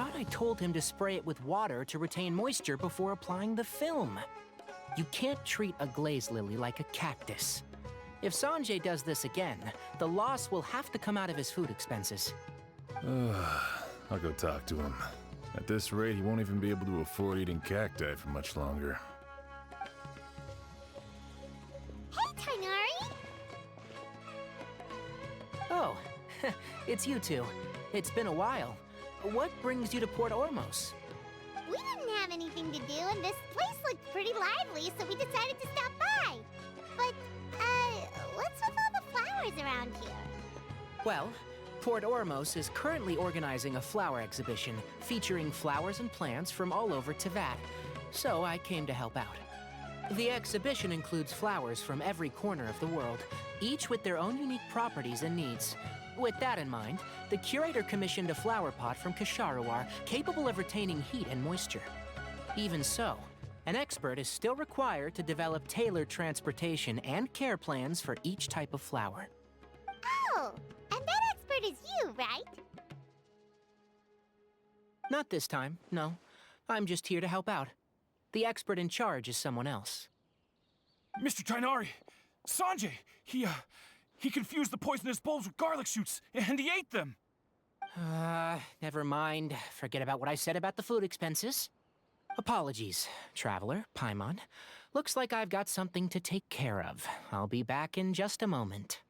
thought I told him to spray it with water to retain moisture before applying the film. You can't treat a glaze lily like a cactus. If Sanjay does this again, the loss will have to come out of his food expenses. I'll go talk to him. At this rate, he won't even be able to afford eating cacti for much longer. Hey, Tainari! Oh, it's you two. It's been a while. What brings you to Port Ormos? We didn't have anything to do, and this place looked pretty lively, so we decided to stop by. But, what's with all the flowers around here? Well, Port Ormos is currently organizing a flower exhibition featuring flowers and plants from all over Teyvat, so I came to help out. The exhibition includes flowers from every corner of the world, each with their own unique properties and needs. With that in mind, the curator commissioned a flower pot from Kasharawar capable of retaining heat and moisture. Even so, an expert is still required to develop tailored transportation and care plans for each type of flower. Oh, and that expert is you, right? Not this time, no. I'm just here to help out. The expert in charge is someone else. Mr. Tainari! Sanjay! He confused the poisonous bulbs with garlic shoots, and he ate them! Never mind. Forget about what I said about the food expenses. Apologies, Traveler, Paimon. Looks like I've got something to take care of. I'll be back in just a moment.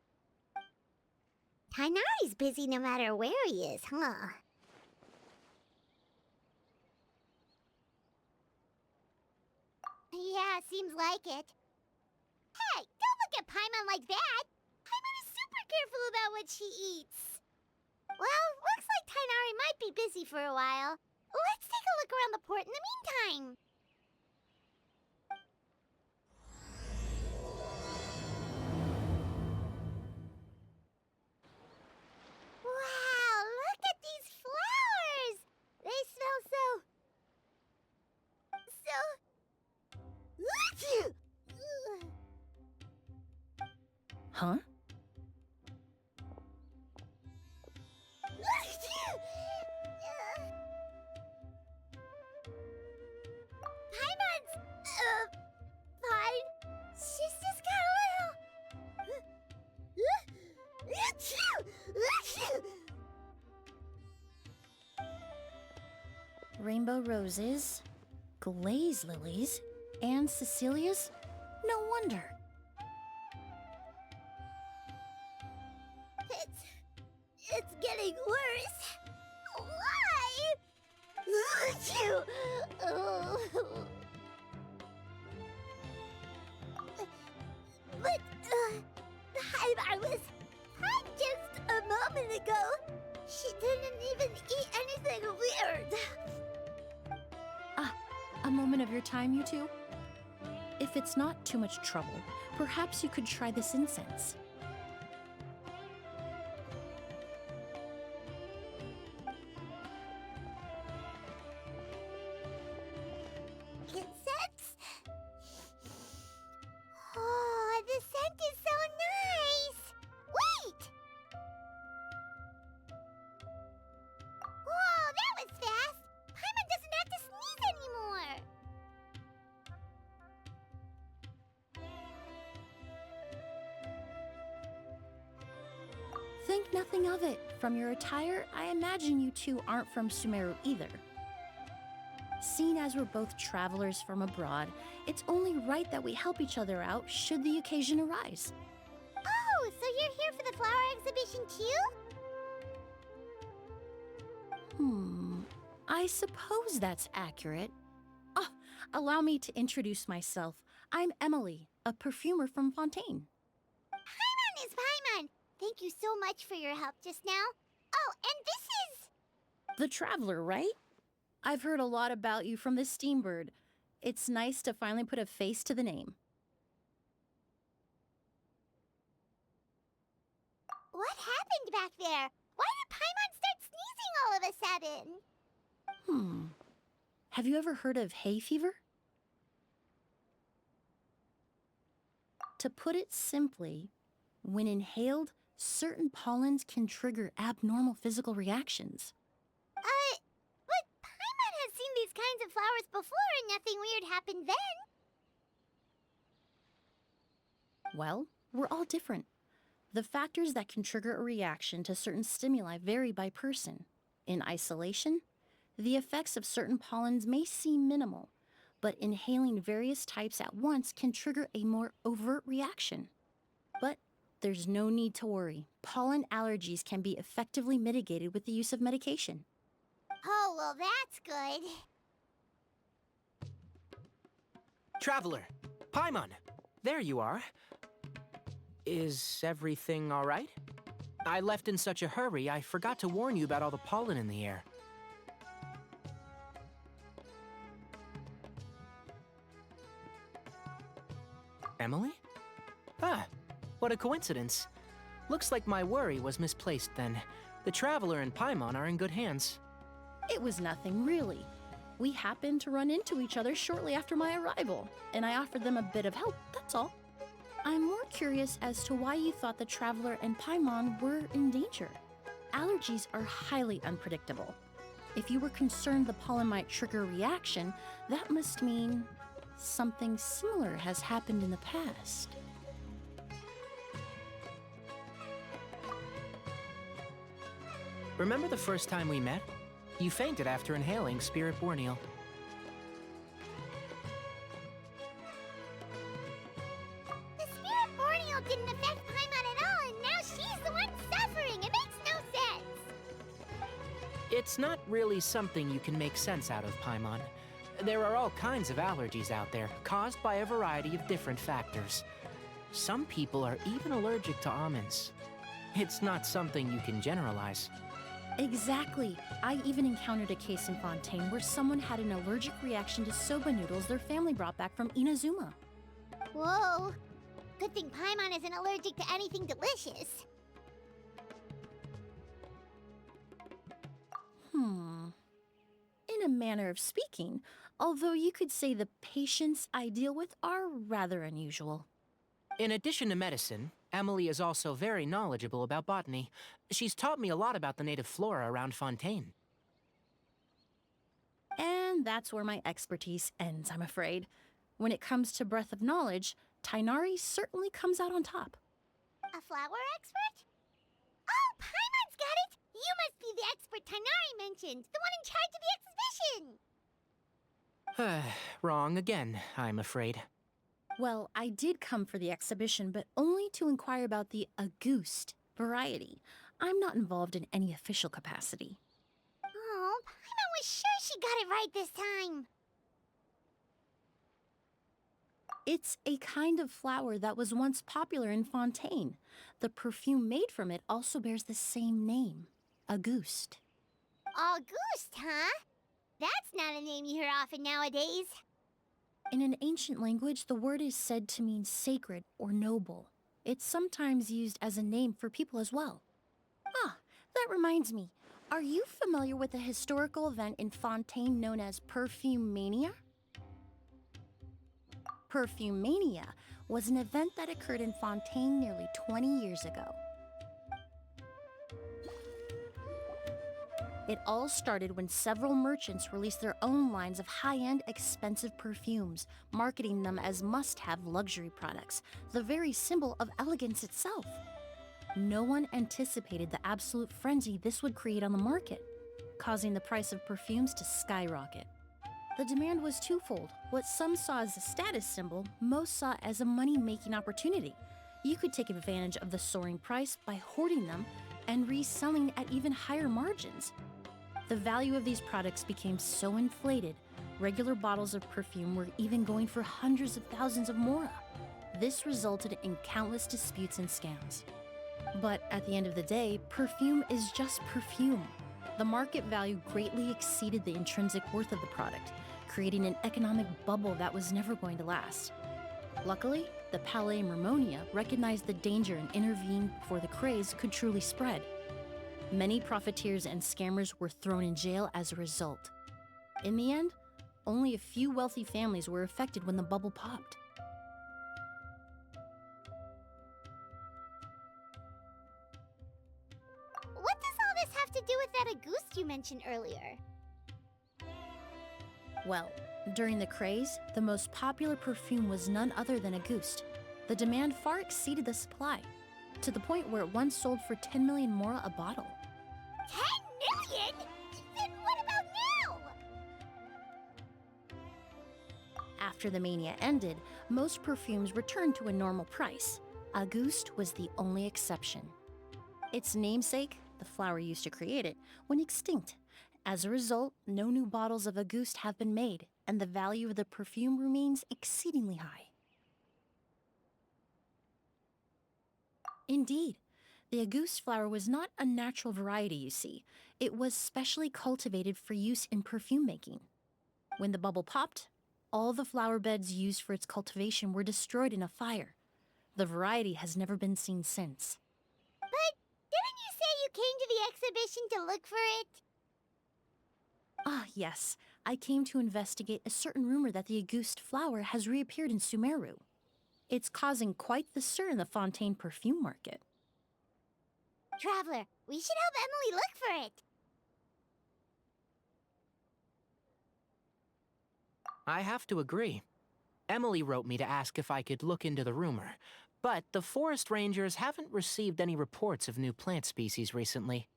Tainari's busy no matter where he is, huh? Yeah, seems like it. Hey, don't look at Paimon like that! Paimon is super careful about what she eats. Well, looks like Tainari might be busy for a while. Let's take a look around the port in the meantime. Wow, look at these flowers! They smell so... Huh? Paimon's... fine. She's just got a little... Rainbow roses, glaze lilies, and Cecilia's? No wonder. It's getting worse. Why? But, I was fine just a moment ago. She didn't even eat anything weird. A moment of your time, you two? If it's not too much trouble, perhaps you could try this incense. Incense? Oh, the scent is so nice! Wait! Whoa, that was fast! Paimon doesn't have to sneeze anymore! Think nothing of it. From your attire, I imagine you two aren't from Sumeru either. Seeing as we're both travelers from abroad, it's only right that we help each other out should the occasion arise. Oh, so you're here for the flower exhibition too? I suppose that's accurate. Ah, allow me to introduce myself. I'm Emilie, a perfumer from Fontaine. Paimon is Paimon! Thank you so much for your help just now. Oh, and this is... The Traveler, right? I've heard a lot about you from the Steambird. It's nice to finally put a face to the name. What happened back there? Why did Paimon start sneezing all of a sudden? Have you ever heard of hay fever? To put it simply, when inhaled, certain pollens can trigger abnormal physical reactions. But flowers before and nothing weird happened then. Well, we're all different. The factors that can trigger a reaction to certain stimuli vary by person. In isolation, the effects of certain pollens may seem minimal, but inhaling various types at once can trigger a more overt reaction. But there's no need to worry. Pollen allergies can be effectively mitigated with the use of medication. Oh, well, that's good. Traveler, Paimon, there you are. Is everything all right? I left in such a hurry, I forgot to warn you about all the pollen in the air. Emilie? Ah, what a coincidence. Looks like my worry was misplaced then. The Traveler and Paimon are in good hands. It was nothing, really. We happened to run into each other shortly after my arrival, and I offered them a bit of help, that's all. I'm more curious as to why you thought the Traveler and Paimon were in danger. Allergies are highly unpredictable. If you were concerned the pollen might trigger a reaction, that must mean something similar has happened in the past. Remember the first time we met? You fainted after inhaling Spirit Borneal. The Spirit Borneal didn't affect Paimon at all, and now she's the one suffering. It makes no sense. It's not really something you can make sense out of, Paimon. There are all kinds of allergies out there, caused by a variety of different factors. Some people are even allergic to almonds. It's not something you can generalize. Exactly. I even encountered a case in Fontaine where someone had an allergic reaction to soba noodles their family brought back from Inazuma. Whoa. Good thing Paimon isn't allergic to anything delicious. In a manner of speaking, although you could say the patients I deal with are rather unusual. In addition to medicine, Emilie is also very knowledgeable about botany. She's taught me a lot about the native flora around Fontaine. And that's where my expertise ends, I'm afraid. When it comes to breadth of knowledge, Tainari certainly comes out on top. A flower expert? Oh, Paimon's got it! You must be the expert Tainari mentioned, the one in charge of the exhibition! Wrong again, I'm afraid. Well, I did come for the exhibition, but only to inquire about the Auguste variety. I'm not involved in any official capacity. Oh, Paimon was sure she got it right this time. It's a kind of flower that was once popular in Fontaine. The perfume made from it also bears the same name, Auguste. Auguste, huh? That's not a name you hear often nowadays. In an ancient language, the word is said to mean sacred or noble. It's sometimes used as a name for people as well. Ah, that reminds me. Are you familiar with a historical event in Fontaine known as Perfume Mania? Perfume Mania was an event that occurred in Fontaine nearly 20 years ago. It all started when several merchants released their own lines of high-end, expensive perfumes, marketing them as must-have luxury products, the very symbol of elegance itself. No one anticipated the absolute frenzy this would create on the market, causing the price of perfumes to skyrocket. The demand was twofold. What some saw as a status symbol, most saw as a money-making opportunity. You could take advantage of the soaring price by hoarding them and reselling at even higher margins. The value of these products became so inflated, regular bottles of perfume were even going for hundreds of thousands of mora. This resulted in countless disputes and scams. But at the end of the day, perfume is just perfume. The market value greatly exceeded the intrinsic worth of the product, creating an economic bubble that was never going to last. Luckily, the Palais Mermonia recognized the danger and intervened before the craze could truly spread. Many profiteers and scammers were thrown in jail as a result. In the end, only a few wealthy families were affected when the bubble popped. What does all this have to do with that Auguste you mentioned earlier? Well, during the craze, the most popular perfume was none other than Auguste. The demand far exceeded the supply, to the point where it once sold for 10 million mora a bottle. 10 million? Then what about now? After the mania ended, most perfumes returned to a normal price. Auguste was the only exception. Its namesake, the flower used to create it, went extinct. As a result, no new bottles of Auguste have been made, and the value of the perfume remains exceedingly high. Indeed, the Auguste flower was not a natural variety, you see. It was specially cultivated for use in perfume making. When the bubble popped, all the flower beds used for its cultivation were destroyed in a fire. The variety has never been seen since. But didn't you say you came to the exhibition to look for it? Ah, yes. I came to investigate a certain rumor that the Auguste flower has reappeared in Sumeru. It's causing quite the stir in the Fontaine perfume market. Traveler, we should help Emilie look for it. I have to agree. Emilie wrote me to ask if I could look into the rumor, but the forest rangers haven't received any reports of new plant species recently.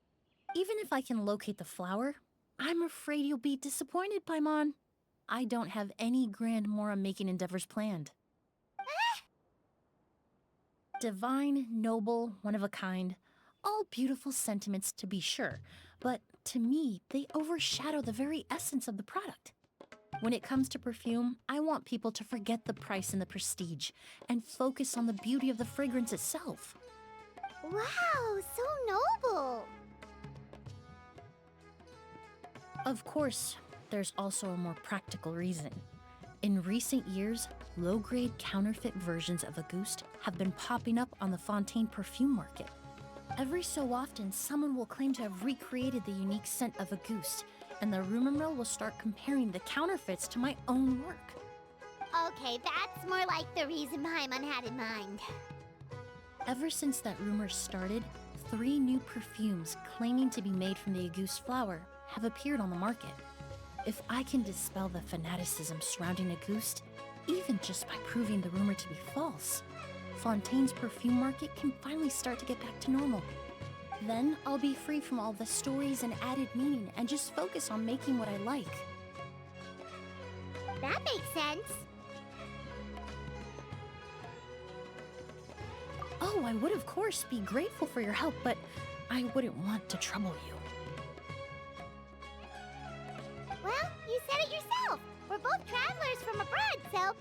Even if I can locate the flower, I'm afraid you'll be disappointed, Paimon. I don't have any grand Mora-making endeavors planned. Divine, noble, one of a kind. All beautiful sentiments to be sure, but to me, they overshadow the very essence of the product. When it comes to perfume, I want people to forget the price and the prestige and focus on the beauty of the fragrance itself. Wow, so noble. Of course, there's also a more practical reason. In recent years, low-grade counterfeit versions of Auguste have been popping up on the Fontaine perfume market. Every so often, someone will claim to have recreated the unique scent of Auguste, and the rumor mill will start comparing the counterfeits to my own work. Okay, that's more like the reason Paimon had in mind. Ever since that rumor started, 3 new perfumes claiming to be made from the Auguste flower have appeared on the market. If I can dispel the fanaticism surrounding Auguste, even just by proving the rumor to be false, Fontaine's perfume market can finally start to get back to normal. Then I'll be free from all the stories and added meaning and just focus on making what I like. That makes sense. Oh, I would of course be grateful for your help, but I wouldn't want to trouble you. Well, you said it yourself. We're both travelers from abroad, so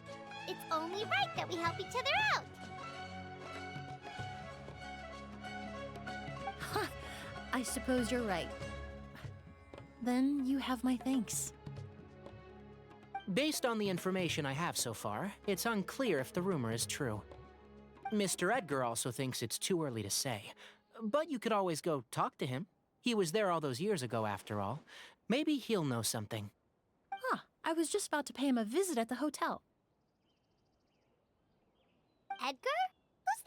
it's only right that we help each other out. Huh, I suppose you're right. Then you have my thanks. Based on the information I have so far, it's unclear if the rumor is true. Mr. Edgar also thinks it's too early to say, but you could always go talk to him. He was there all those years ago, after all. Maybe he'll know something. Huh, I was just about to pay him a visit at the hotel. Edgar? Who's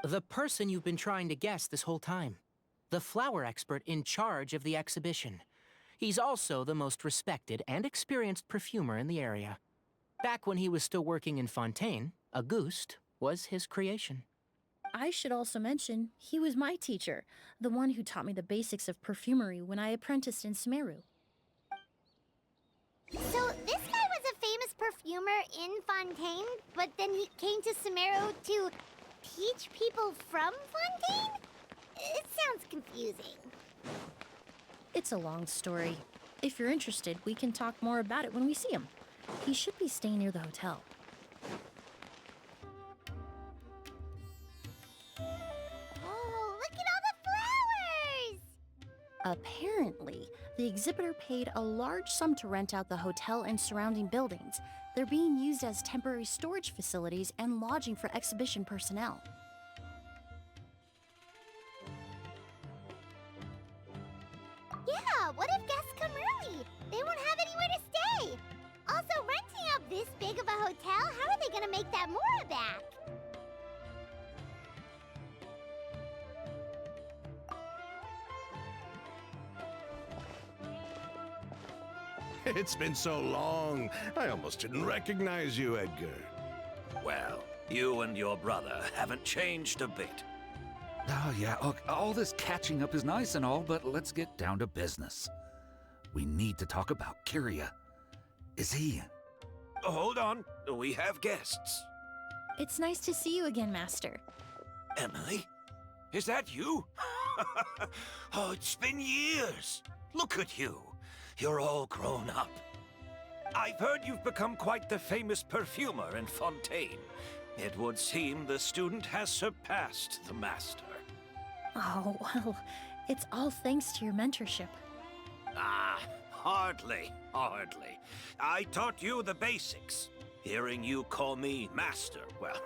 that? The person you've been trying to guess this whole time. The flower expert in charge of the exhibition. He's also the most respected and experienced perfumer in the area. Back when he was still working in Fontaine, Auguste was his creation. I should also mention, he was my teacher, the one who taught me the basics of perfumery when I apprenticed in Sumeru. So this guy was a famous perfumer in Fontaine, but then he came to Sumeru to teach people from Fontaine? It sounds confusing. It's a long story. If you're interested, we can talk more about it when we see him. He should be staying near the hotel. Oh, look at all the flowers! Apparently, the exhibitor paid a large sum to rent out the hotel and surrounding buildings. They're being used as temporary storage facilities and lodging for exhibition personnel. Yeah, what if guests come early? They won't have anywhere to stay. Also, renting out this big of a hotel, how are they gonna make that Mora back? It's been so long. I almost didn't recognize you, Edgar. Well, you and your brother haven't changed a bit. Oh, yeah, look, all this catching up is nice and all, but let's get down to business. We need to talk about Kyria. Is he... Hold on, we have guests. It's nice to see you again, Master. Emilie? Is that you? Oh, it's been years. Look at you. You're all grown up. I've heard you've become quite the famous perfumer in Fontaine. It would seem the student has surpassed the master. Oh, well, it's all thanks to your mentorship. Ah, hardly. I taught you the basics. Hearing you call me master, well,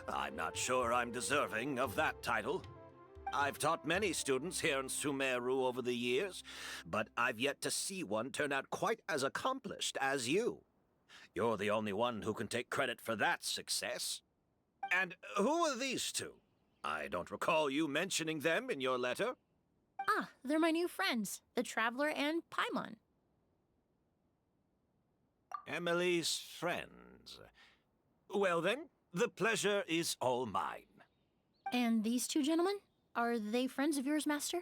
I'm not sure I'm deserving of that title. I've taught many students here in Sumeru over the years, but I've yet to see one turn out quite as accomplished as you. You're the only one who can take credit for that success. And who are these two? I don't recall you mentioning them in your letter. Ah, they're my new friends, the Traveler and Paimon. Emilie's friends. Well then, the pleasure is all mine. And these two gentlemen? Are they friends of yours, Master?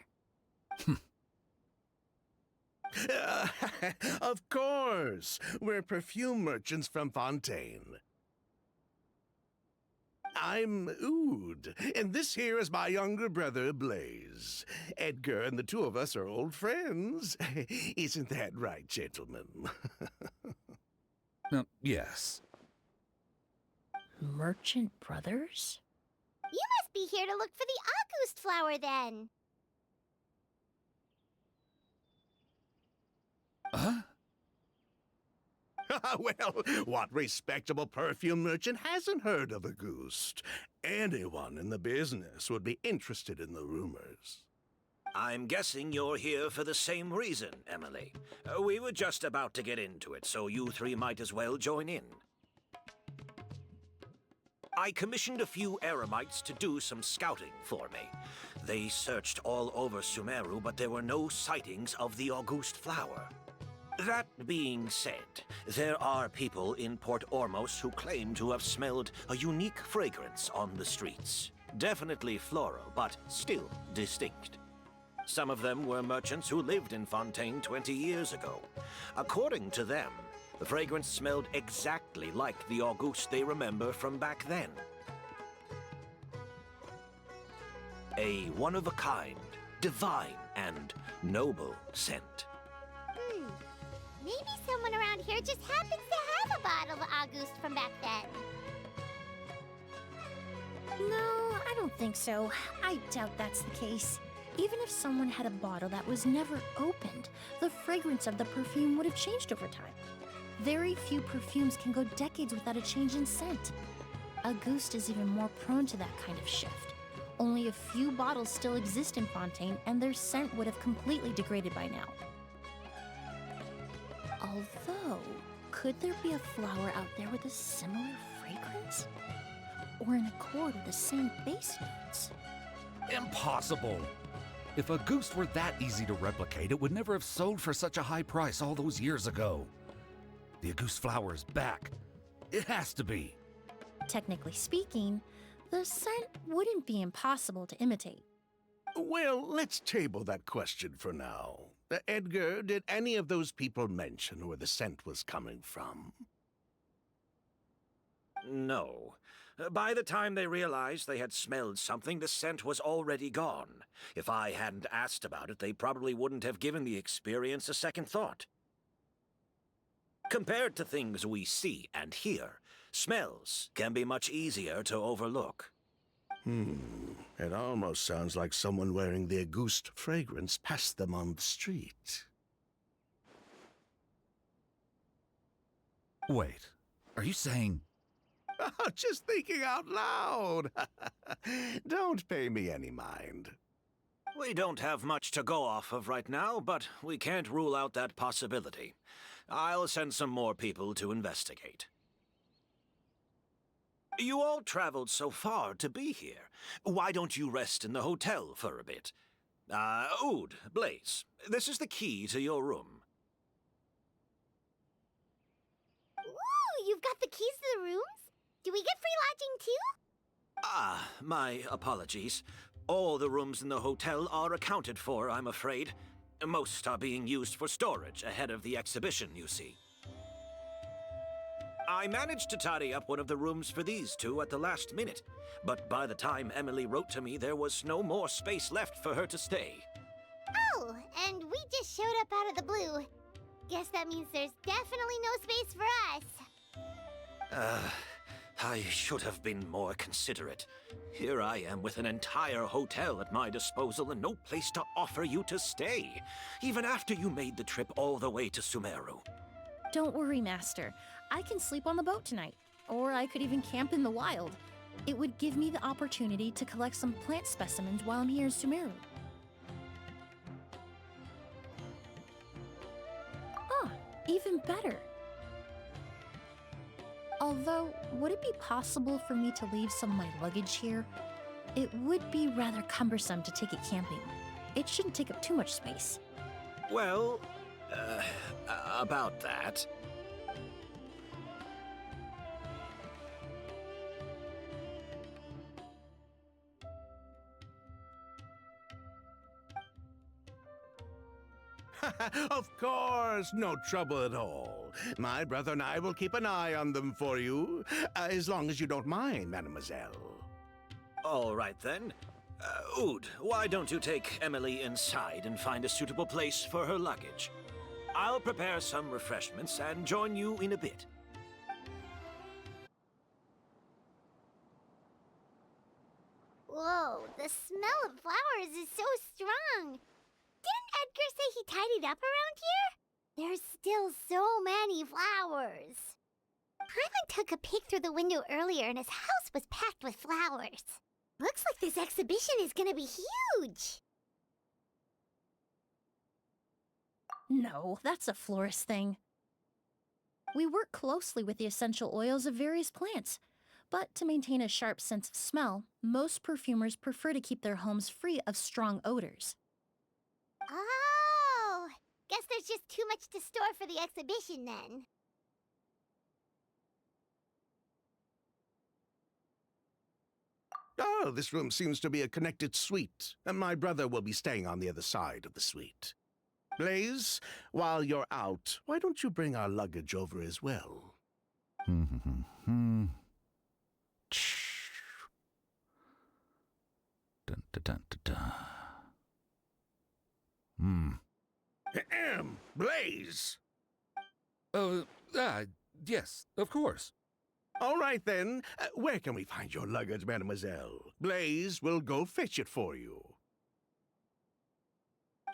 Of course. We're perfume merchants from Fontaine. I'm Oud, and this here is my younger brother, Blaze. Edgar and the two of us are old friends. Isn't that right, gentlemen? Yes. Merchant brothers? You must be here to look for the August flower, then. Huh? Well, what respectable perfume merchant hasn't heard of a Auguste? Anyone in the business would be interested in the rumors. I'm guessing you're here for the same reason, Emilie. We were just about to get into it, so you three might as well join in. I commissioned a few eremites to do some scouting for me. They searched all over Sumeru, but there were no sightings of the August flower. That being said, there are people in Port Ormos who claim to have smelled a unique fragrance on the streets. Definitely floral, but still distinct. Some of them were merchants who lived in Fontaine 20 years ago. According to them, the fragrance smelled exactly like the August they remember from back then. A one-of-a-kind, divine, and noble scent. Maybe someone around here just happens to have a bottle of August from back then. No, I don't think so. I doubt that's the case. Even if someone had a bottle that was never opened, the fragrance of the perfume would have changed over time. Very few perfumes can go decades without a change in scent. Auguste is even more prone to that kind of shift. Only a few bottles still exist in Fontaine, and their scent would have completely degraded by now. Although, could there be a flower out there with a similar fragrance? Or in accord with the same base notes? Impossible! If Auguste were that easy to replicate, it would never have sold for such a high price all those years ago. The Auguste flower is back. It has to be. Technically speaking, the scent wouldn't be impossible to imitate. Well, let's table that question for now. Edgar, did any of those people mention where the scent was coming from? No. By the time they realized they had smelled something, the scent was already gone. If I hadn't asked about it, they probably wouldn't have given the experience a second thought. Compared to things we see and hear, smells can be much easier to overlook. It almost sounds like someone wearing the Auguste fragrance passed them on the street. Wait, are you saying... Just thinking out loud. Don't pay me any mind. We don't have much to go off of right now, but we can't rule out that possibility. I'll send some more people to investigate. You all traveled so far to be here. Why don't you rest in the hotel for a bit? Oud, Blaze, this is the key to your room. got the keys to the rooms? Do we get free lodging too? Ah, my apologies. All the rooms in the hotel are accounted for, I'm afraid. Most are being used for storage ahead of the exhibition, you see. I managed to tidy up one of the rooms for these two at the last minute, but by the time Emilie wrote to me, there was no more space left for her to stay. Oh, and we just showed up out of the blue. Guess that means there's definitely no space for us. I should have been more considerate. Here I am with an entire hotel at my disposal and no place to offer you to stay, even after you made the trip all the way to Sumeru. Don't worry, Master. I can sleep on the boat tonight, or I could even camp in the wild. It would give me the opportunity to collect some plant specimens while I'm here in Sumeru. Ah, even better. Although, would it be possible for me to leave some of my luggage here? It would be rather cumbersome to take it camping. It shouldn't take up too much space. Well, about that. Of course, no trouble at all. My brother and I will keep an eye on them for you, as long as you don't mind, mademoiselle. All right then. Oud, why don't you take Emilie inside and find a suitable place for her luggage? I'll prepare some refreshments and join you in a bit. Whoa, the smell of flowers is so strong. Didn't Edgar say he tidied up around here? There's still so many flowers. Paimon took a peek through the window earlier and his house was packed with flowers. Looks like this exhibition is gonna be huge. No, that's a florist thing. We work closely with the essential oils of various plants, but to maintain a sharp sense of smell, most perfumers prefer to keep their homes free of strong odors. Oh, guess there's just too much to store for the exhibition then. Oh, this room seems to be a connected suite, and my brother will be staying on the other side of the suite. Blaze, while you're out, why don't you bring our luggage over as well? Dun, dun, dun, dun, dun. Blaze! Yes, of course. All right, then. Where can we find your luggage, mademoiselle? Blaze will go fetch it for you.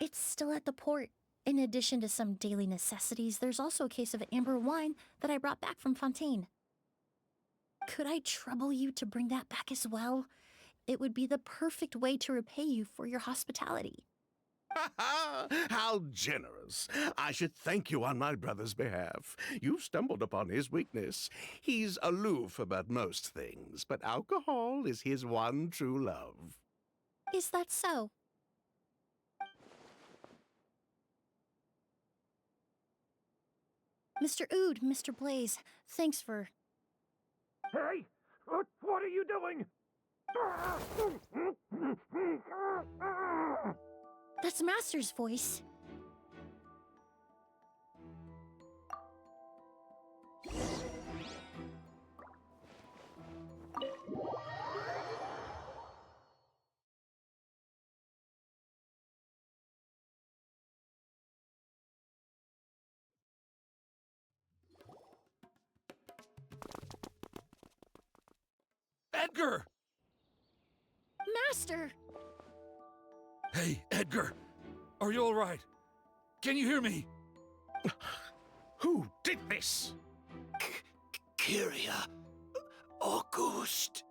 It's still at the port. In addition to some daily necessities, there's also a case of amber wine that I brought back from Fontaine. Could I trouble you to bring that back as well? It would be the perfect way to repay you for your hospitality. How generous. I should thank you on my brother's behalf. You've stumbled upon his weakness. He's aloof about most things, but alcohol is his one true love. Is that so? Mr. Oud, Mr. Blaze, thanks for... Hey! What are you doing? That's Master's voice. Edgar! Master! Hey, Edgar! Are you all right? Can you hear me? Who did this? Kyria. Auguste.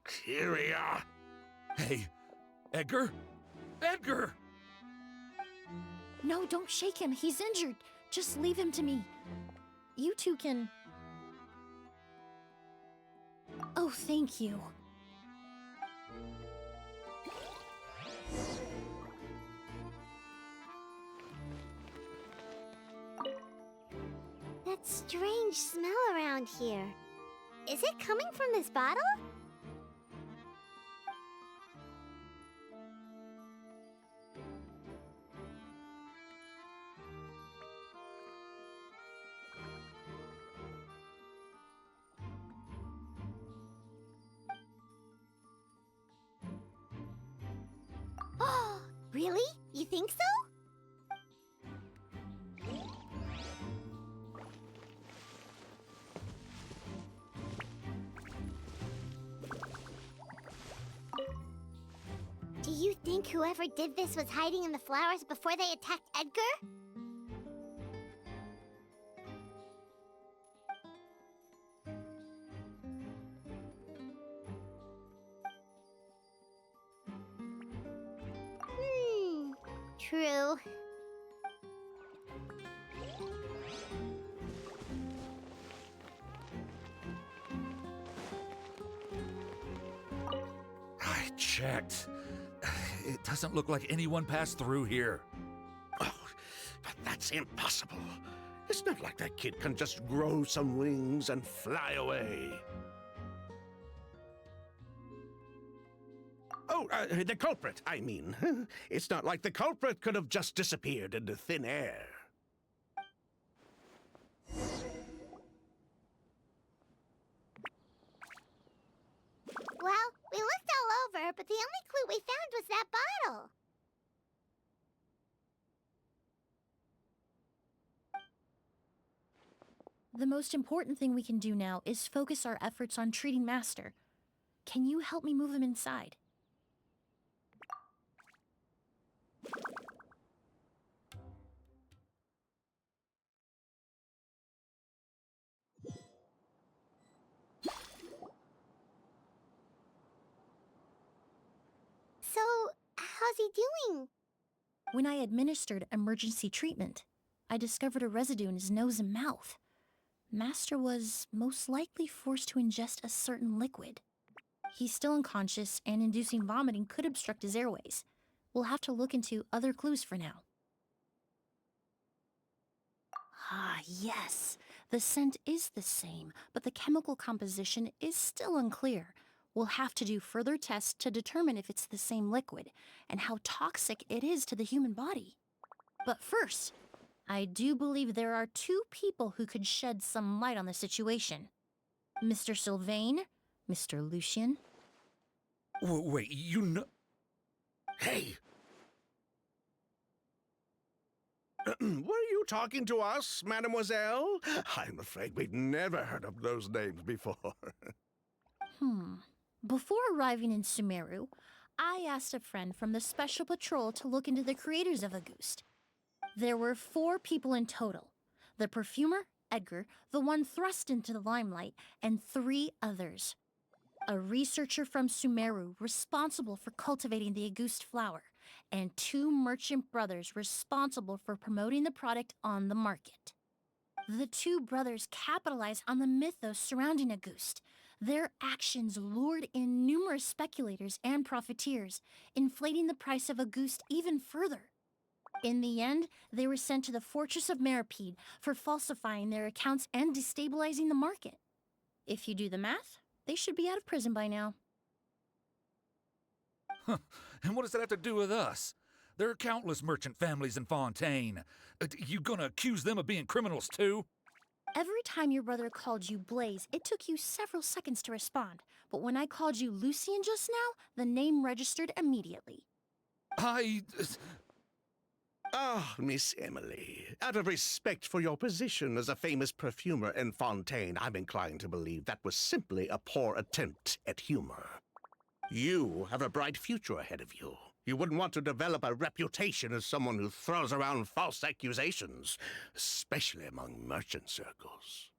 Kyria. Hey, Edgar? Edgar! No, don't shake him. He's injured. Just leave him to me. You two can... Oh, thank you. that strange smell around here? Is it coming from this bottle? Oh, really? You think so? Do you think whoever did this was hiding in the flowers before they attacked Edgar? True. I checked. It doesn't look like anyone passed through here. Oh, but that's impossible. It's not like that kid can just grow some wings and fly away. Oh, the culprit, I mean. It's not like the culprit could have just disappeared into thin air. Well, we looked all over, but the only clue we found was that bottle. The most important thing we can do now is focus our efforts on treating Master. Can you help me move him inside? So, how's he doing? When I administered emergency treatment, I discovered a residue in his nose and mouth. Master was most likely forced to ingest a certain liquid. He's still unconscious, and inducing vomiting could obstruct his airways. We'll have to look into other clues for now. Ah, yes. The scent is the same, but the chemical composition is still unclear. We'll have to do further tests to determine if it's the same liquid, and how toxic it is to the human body. But first, I do believe there are two people who could shed some light on the situation. Mr. Sylvain, Mr. Lucien. Wait, you know... Hey! Were you talking to us, mademoiselle? I'm afraid we've never heard of those names before. Before arriving in Sumeru, I asked a friend from the Special Patrol to look into the creators of Auguste. There were 4 people in total. The perfumer, Edgar, the one thrust into the limelight, and 3 others. A researcher from Sumeru responsible for cultivating the Auguste flower, and 2 merchant brothers responsible for promoting the product on the market. The 2 brothers capitalized on the mythos surrounding Auguste. Their actions lured in numerous speculators and profiteers, inflating the price of Auguste even further. In the end, they were sent to the Fortress of Meripede for falsifying their accounts and destabilizing the market. If you do the math, they should be out of prison by now. And what does that have to do with us? There are countless merchant families in Fontaine. You gonna accuse them of being criminals too? Every time your brother called you Blaze, it took you several seconds to respond. But when I called you Lucien just now, the name registered immediately. Ah, Miss Emilie, out of respect for your position as a famous perfumer in Fontaine, I'm inclined to believe that was simply a poor attempt at humor. You have a bright future ahead of you. You wouldn't want to develop a reputation as someone who throws around false accusations, especially among merchant circles.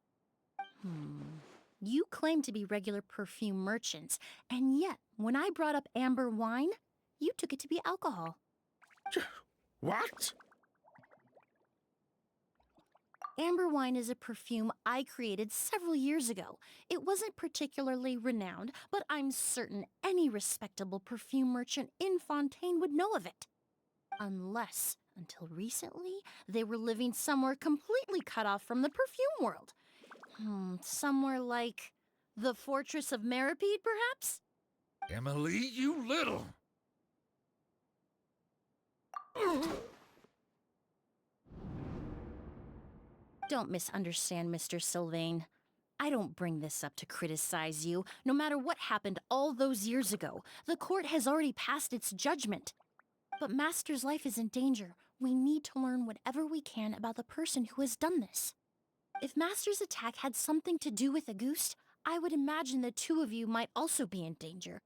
You claim to be regular perfume merchants, and yet, when I brought up amber wine, you took it to be alcohol. What? Amber wine is a perfume I created several years ago. It wasn't particularly renowned, but I'm certain any respectable perfume merchant in Fontaine would know of it. Unless Until recently, they were living somewhere completely cut off from the perfume world. Somewhere like the Fortress of Meripede, perhaps? Emily, you little... Don't misunderstand, Mr. Sylvain. I don't bring this up to criticize you. No matter what happened all those years ago, the court has already passed its judgment. But Master's life is in danger. We need to learn whatever we can about the person who has done this. If Master's attack had something to do with Auguste, I would imagine the two of you might also be in danger.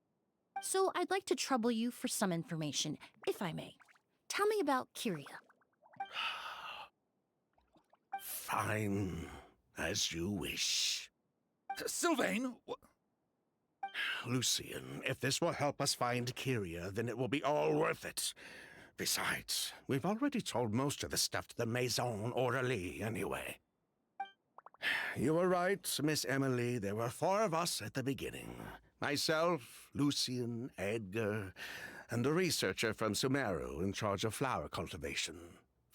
So I'd like to trouble you for some information, if I may. Tell me about Kyria. Fine, as you wish. Sylvain, Lucian, if this will help us find Kyria, then it will be all worth it. Besides, we've already told most of the stuff to the Maison Orderly anyway. You were right, Miss Emilie. There were 4 of us at the beginning. Myself, Lucian, Edgar, and the researcher from Sumeru in charge of flower cultivation,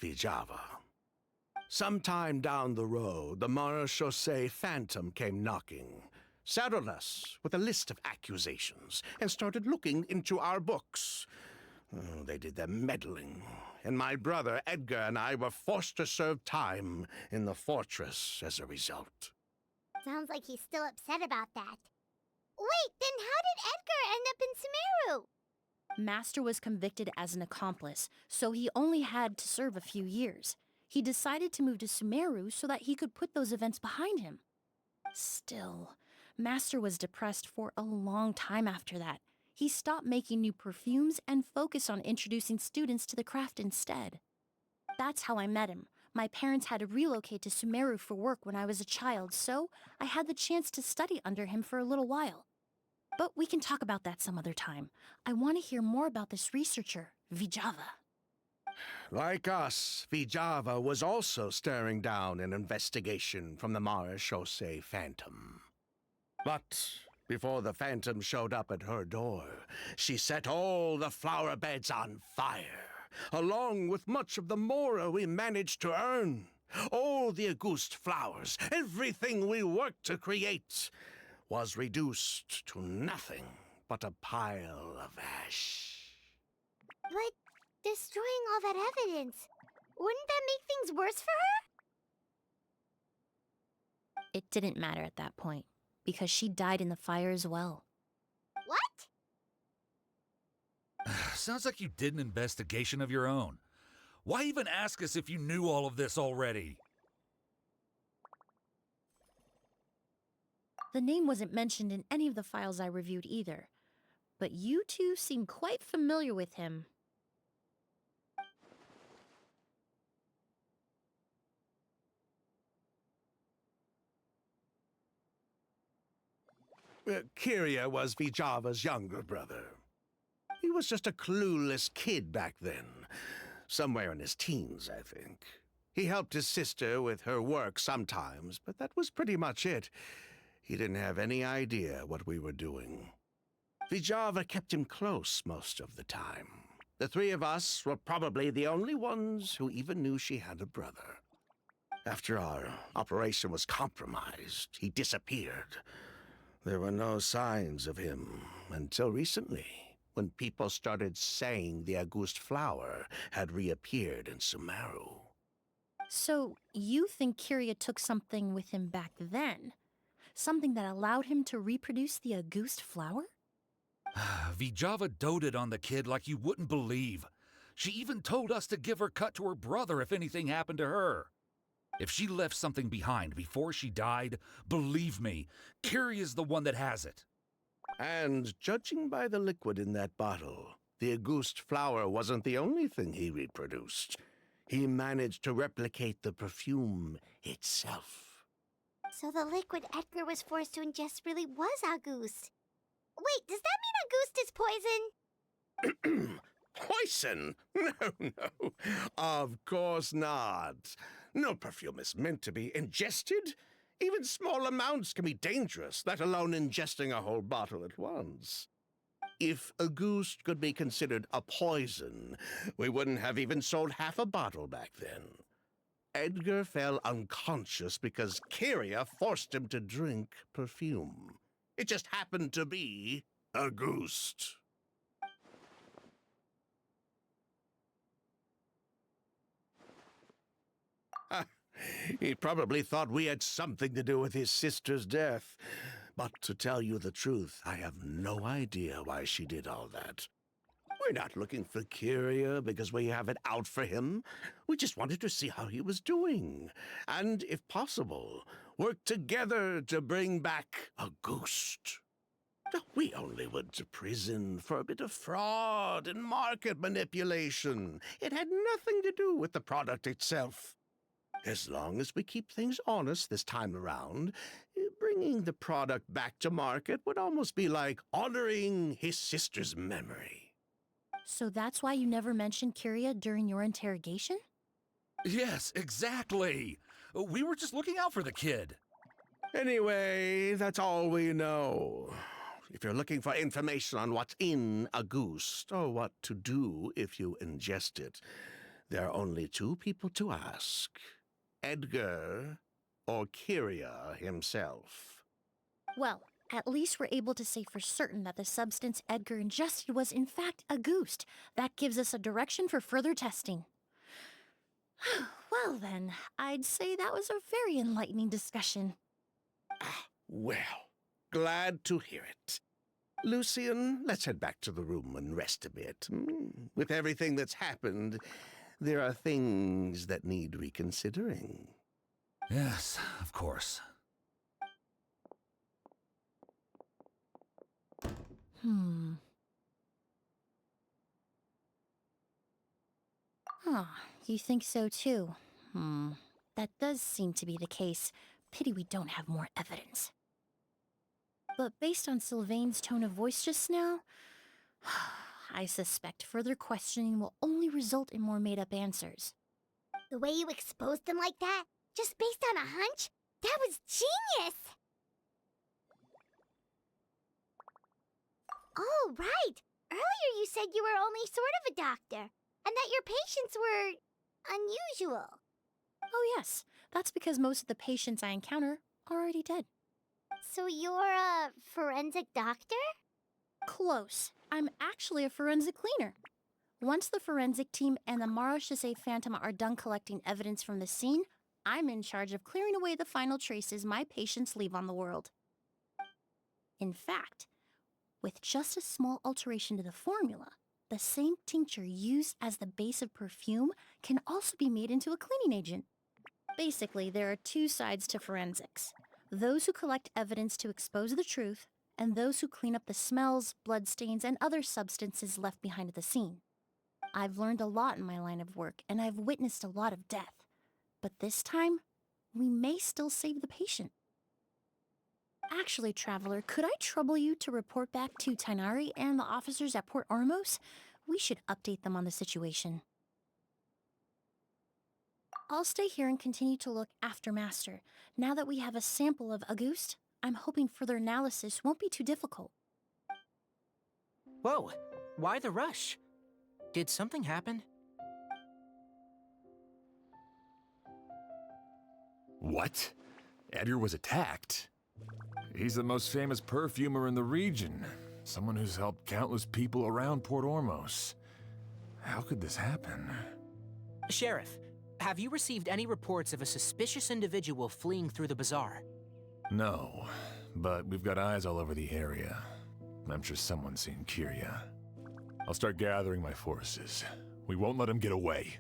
Vijava. Sometime down the road, the Marechaussee Phantom came knocking, saddled us with a list of accusations, and started looking into our books. Oh, they did their meddling, and my brother Edgar and I were forced to serve time in the fortress as a result. Sounds like he's still upset about that. Wait, then how did Edgar end up in Sumeru? Master was convicted as an accomplice, so he only had to serve a few years. He decided to move to Sumeru so that he could put those events behind him. Still, Master was depressed for a long time after that. He stopped making new perfumes and focused on introducing students to the craft instead. That's how I met him. My parents had to relocate to Sumeru for work when I was a child, so I had the chance to study under him for a little while. But we can talk about that some other time. I want to hear more about this researcher, Vijava. Like us, Vijava was also staring down an investigation from the Marechaussee Phantom. But before the Phantom showed up at her door, she set all the flower beds on fire, along with much of the mora we managed to earn. All the Auguste flowers, everything we worked to create, was reduced to nothing but a pile of ash. But destroying all that evidence, wouldn't that make things worse for her? It didn't matter at that point, because she died in the fire as well. What? sounds like you did an investigation of your own. Why even ask us if you knew all of this already? The name wasn't mentioned in any of the files I reviewed either, but you two seem quite familiar with him. Kyria was Vijava's younger brother. He was just a clueless kid back then. Somewhere in his teens, I think. He helped his sister with her work sometimes, but that was pretty much it. He didn't have any idea what we were doing. Vijava kept him close most of the time. The 3 of us were probably the only ones who even knew she had a brother. After our operation was compromised, he disappeared. There were no signs of him until recently, when people started saying the Auguste flower had reappeared in Sumeru. So, you think Kyria took something with him back then? Something that allowed him to reproduce the Auguste flower? Vijava doted on the kid like you wouldn't believe. She even told us to give her cut to her brother if anything happened to her. If she left something behind before she died, believe me, Kyria's the one that has it. And judging by the liquid in that bottle, the Auguste flower wasn't the only thing he reproduced. He managed to replicate the perfume itself. So the liquid Edgar was forced to ingest really was Auguste. Wait, does that mean Auguste is poison? Poison? No. Of course not. No perfume is meant to be ingested. Even small amounts can be dangerous, let alone ingesting a whole bottle at once. If a goose could be considered a poison, we wouldn't have even sold half a bottle back then. Edgar fell unconscious because Kyria forced him to drink perfume. It just happened to be a goose. He probably thought we had something to do with his sister's death. But to tell you the truth, I have no idea why she did all that. We're not looking for Kyria because we have it out for him. We just wanted to see how he was doing. And, if possible, work together to bring back a ghost. We only went to prison for a bit of fraud and market manipulation. It had nothing to do with the product itself. As long as we keep things honest this time around, bringing the product back to market would almost be like honoring his sister's memory. So that's why you never mentioned Kyria during your interrogation? Yes, exactly. We were just looking out for the kid. Anyway, that's all we know. If you're looking for information on what's in a goose, or what to do if you ingest it, there are only two people to ask. Edgar or Kyria himself. Well, at least we're able to say for certain that the substance Edgar ingested was in fact a goose. That gives us a direction for further testing. Well then, I'd say that was a very enlightening discussion. Well, glad to hear it. Lucian, let's head back to the room and rest a bit. With everything that's happened, there are things that need reconsidering. Yes, of course. You think so too? That does seem to be the case. Pity we don't have more evidence. But based on Sylvain's tone of voice just now, I suspect further questioning will only result in more made-up answers. The way you exposed them like that, just based on a hunch, that was genius! Oh, right! Earlier you said you were only sort of a doctor, and that your patients were unusual. Oh yes, that's because most of the patients I encounter are already dead. So you're a forensic doctor? Close. I'm actually a forensic cleaner. Once the forensic team and the Marechaussee Phantom are done collecting evidence from the scene, I'm in charge of clearing away the final traces my patients leave on the world. In fact, with just a small alteration to the formula, the same tincture used as the base of perfume can also be made into a cleaning agent. Basically, there are two sides to forensics. Those who collect evidence to expose the truth, and those who clean up the smells, bloodstains, and other substances left behind at the scene. I've learned a lot in my line of work, and I've witnessed a lot of death. But this time, we may still save the patient. Actually, Traveler, could I trouble you to report back to Tighnari and the officers at Port Ormos? We should update them on the situation. I'll stay here and continue to look after Master. Now that we have a sample of Auguste, I'm hoping further analysis won't be too difficult. Whoa, why the rush? Did something happen? What? Edgar was attacked? He's the most famous perfumer in the region. Someone who's helped countless people around Port Ormos. How could this happen? Sheriff, have you received any reports of a suspicious individual fleeing through the bazaar? No, but we've got eyes all over the area. I'm sure someone's seen Kyria. I'll start gathering my forces. We won't let him get away.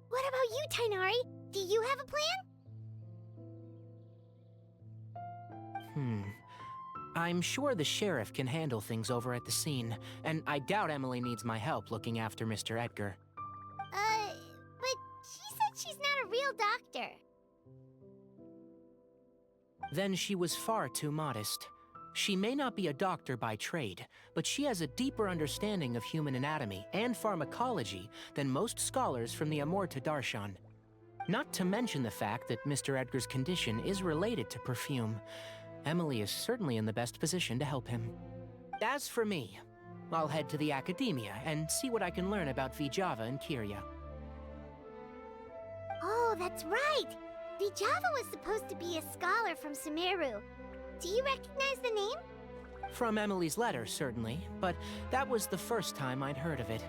What about you, Tighnari? Do you have a plan? I'm sure the sheriff can handle things over at the scene, and I doubt Emilie needs my help looking after Mr. Edgar. But she said she's not a real doctor. Then she was far too modest. She may not be a doctor by trade, but she has a deeper understanding of human anatomy and pharmacology than most scholars from the Amorta Darshan. Not to mention the fact that Mr. Edgar's condition is related to perfume. Emilie is certainly in the best position to help him. As for me, I'll head to the Academia and see what I can learn about Vijava and Kirya. Oh, that's right! Vijava was supposed to be a scholar from Sumeru. Do you recognize the name? From Emilie's letter, certainly, but that was the first time I'd heard of it.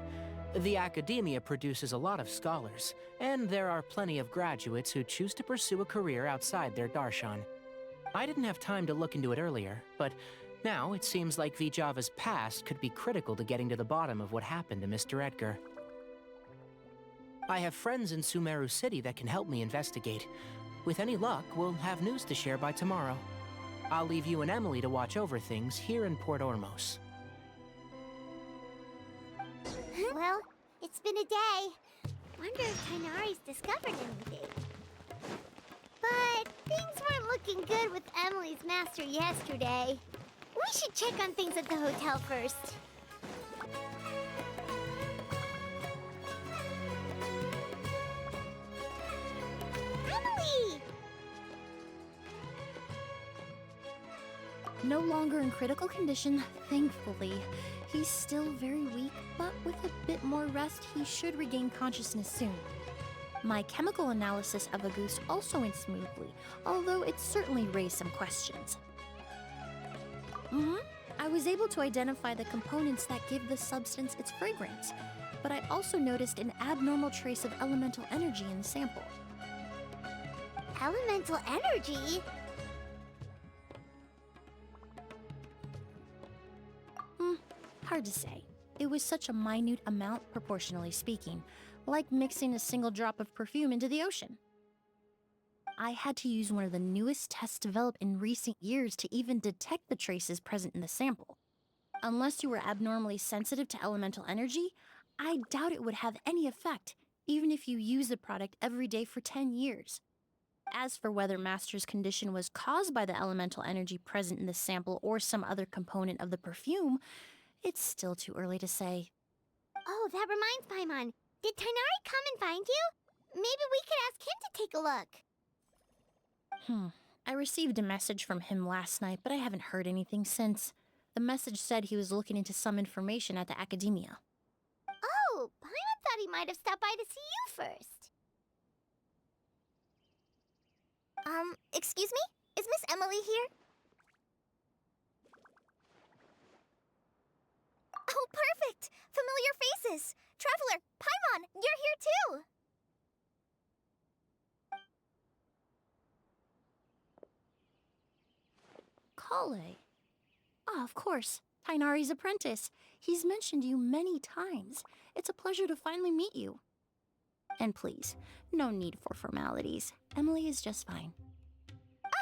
The Academia produces a lot of scholars, and there are plenty of graduates who choose to pursue a career outside their darshan. I didn't have time to look into it earlier, but now it seems like Vijava's past could be critical to getting to the bottom of what happened to Mr. Edgar. I have friends in Sumeru City that can help me investigate. With any luck, we'll have news to share by tomorrow. I'll leave you and Emilie to watch over things here in Port Ormos. Well, it's been a day. Wonder if Tainari's discovered anything. But things weren't looking good with Emilie's master yesterday. We should check on things at the hotel first. Emilie! No longer in critical condition, thankfully. He's still very weak, but with a bit more rest, he should regain consciousness soon. My chemical analysis of Auguste also went smoothly, although it certainly raised some questions. I was able to identify the components that give the substance its fragrance, but I also noticed an abnormal trace of elemental energy in the sample. Elemental energy? Hard to say. It was such a minute amount, proportionally speaking, like mixing a single drop of perfume into the ocean. I had to use one of the newest tests developed in recent years to even detect the traces present in the sample. Unless you were abnormally sensitive to elemental energy, I doubt it would have any effect, even if you use the product every day for 10 years. As for whether Master's condition was caused by the elemental energy present in the sample or some other component of the perfume, it's still too early to say. Oh, that reminds Paimon. Did Tainari come and find you? Maybe we could ask him to take a look. I received a message from him last night, but I haven't heard anything since. The message said he was looking into some information at the Academia. Oh, Paimon thought he might have stopped by to see you first. Excuse me? Is Miss Emilie here? Oh, perfect! Familiar faces! Traveler, Paimon, you're here too! Kale. Ah, of course. Tainari's apprentice. He's mentioned you many times. It's a pleasure to finally meet you. And please, no need for formalities. Emilie is just fine.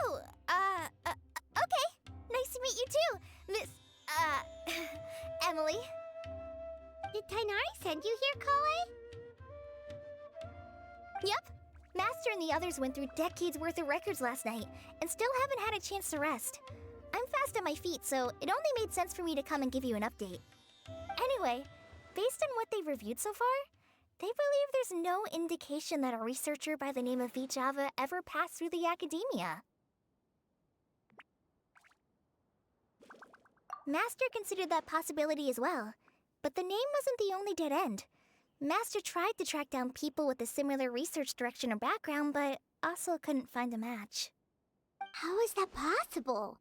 Oh, okay. Nice to meet you too, Miss, Emilie. Did Tainari send you here, Kale? Yep. Master and the others went through decades worth of records last night, and still haven't had a chance to rest. I'm fast on my feet, so it only made sense for me to come and give you an update. Anyway, based on what they've reviewed so far, they believe there's no indication that a researcher by the name of Vijava ever passed through the Academia. Master considered that possibility as well, but the name wasn't the only dead end. Master tried to track down people with a similar research direction or background, but also couldn't find a match. How is that possible?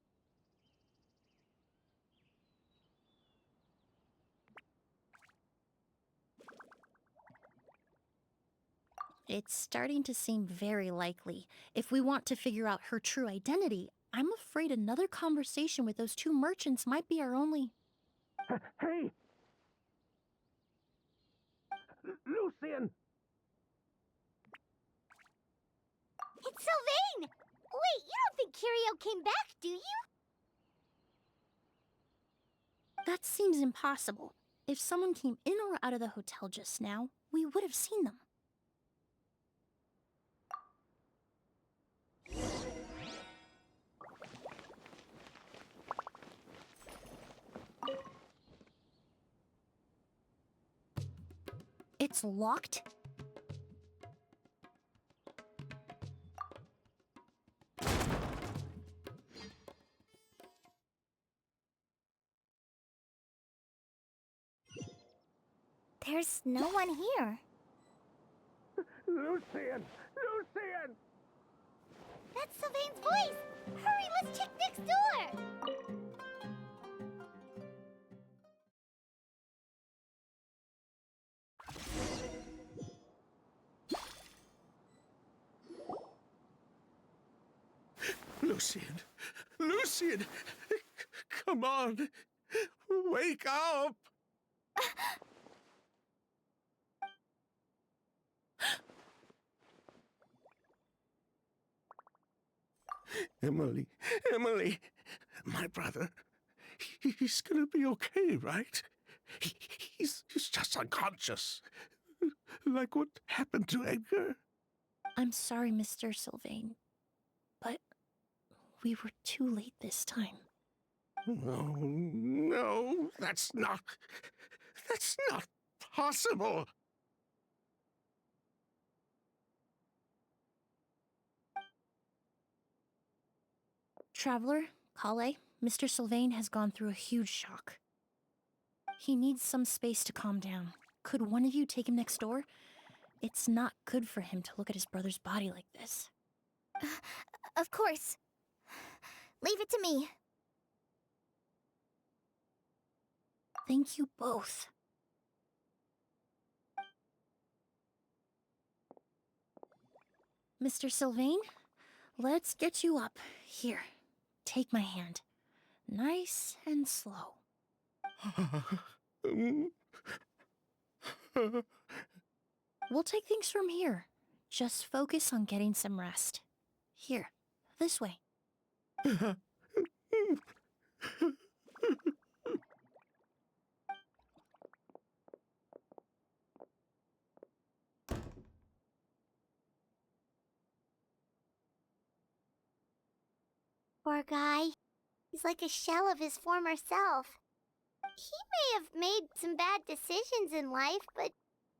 It's starting to seem very likely. If we want to figure out her true identity, I'm afraid another conversation with those two merchants might be our only... Hey! Lucian! It's Sylvain! Wait, you don't think Kiryu came back, do you? That seems impossible. If someone came in or out of the hotel just now, we would have seen them. It's locked? There's no one here. Lucian! Lucian! That's Sylvain's voice! Hurry, let's check next door! Lucian! Lucian! Come on! Wake up! Emilie, Emilie, my brother, he's gonna be okay, right? He's just unconscious. Like what happened to Edgar. I'm sorry, Mr. Sylvain, but we were too late this time. No, no, that's not possible. Traveler, Kale, Mr. Sylvain has gone through a huge shock. He needs some space to calm down. Could one of you take him next door? It's not good for him to look at his brother's body like this. Of course. Leave it to me. Thank you both. Mr. Sylvain, let's get you up. Here, take my hand. Nice and slow. We'll take things from here. Just focus on getting some rest. Here, this way. Poor guy. He's like a shell of his former self. He may have made some bad decisions in life, but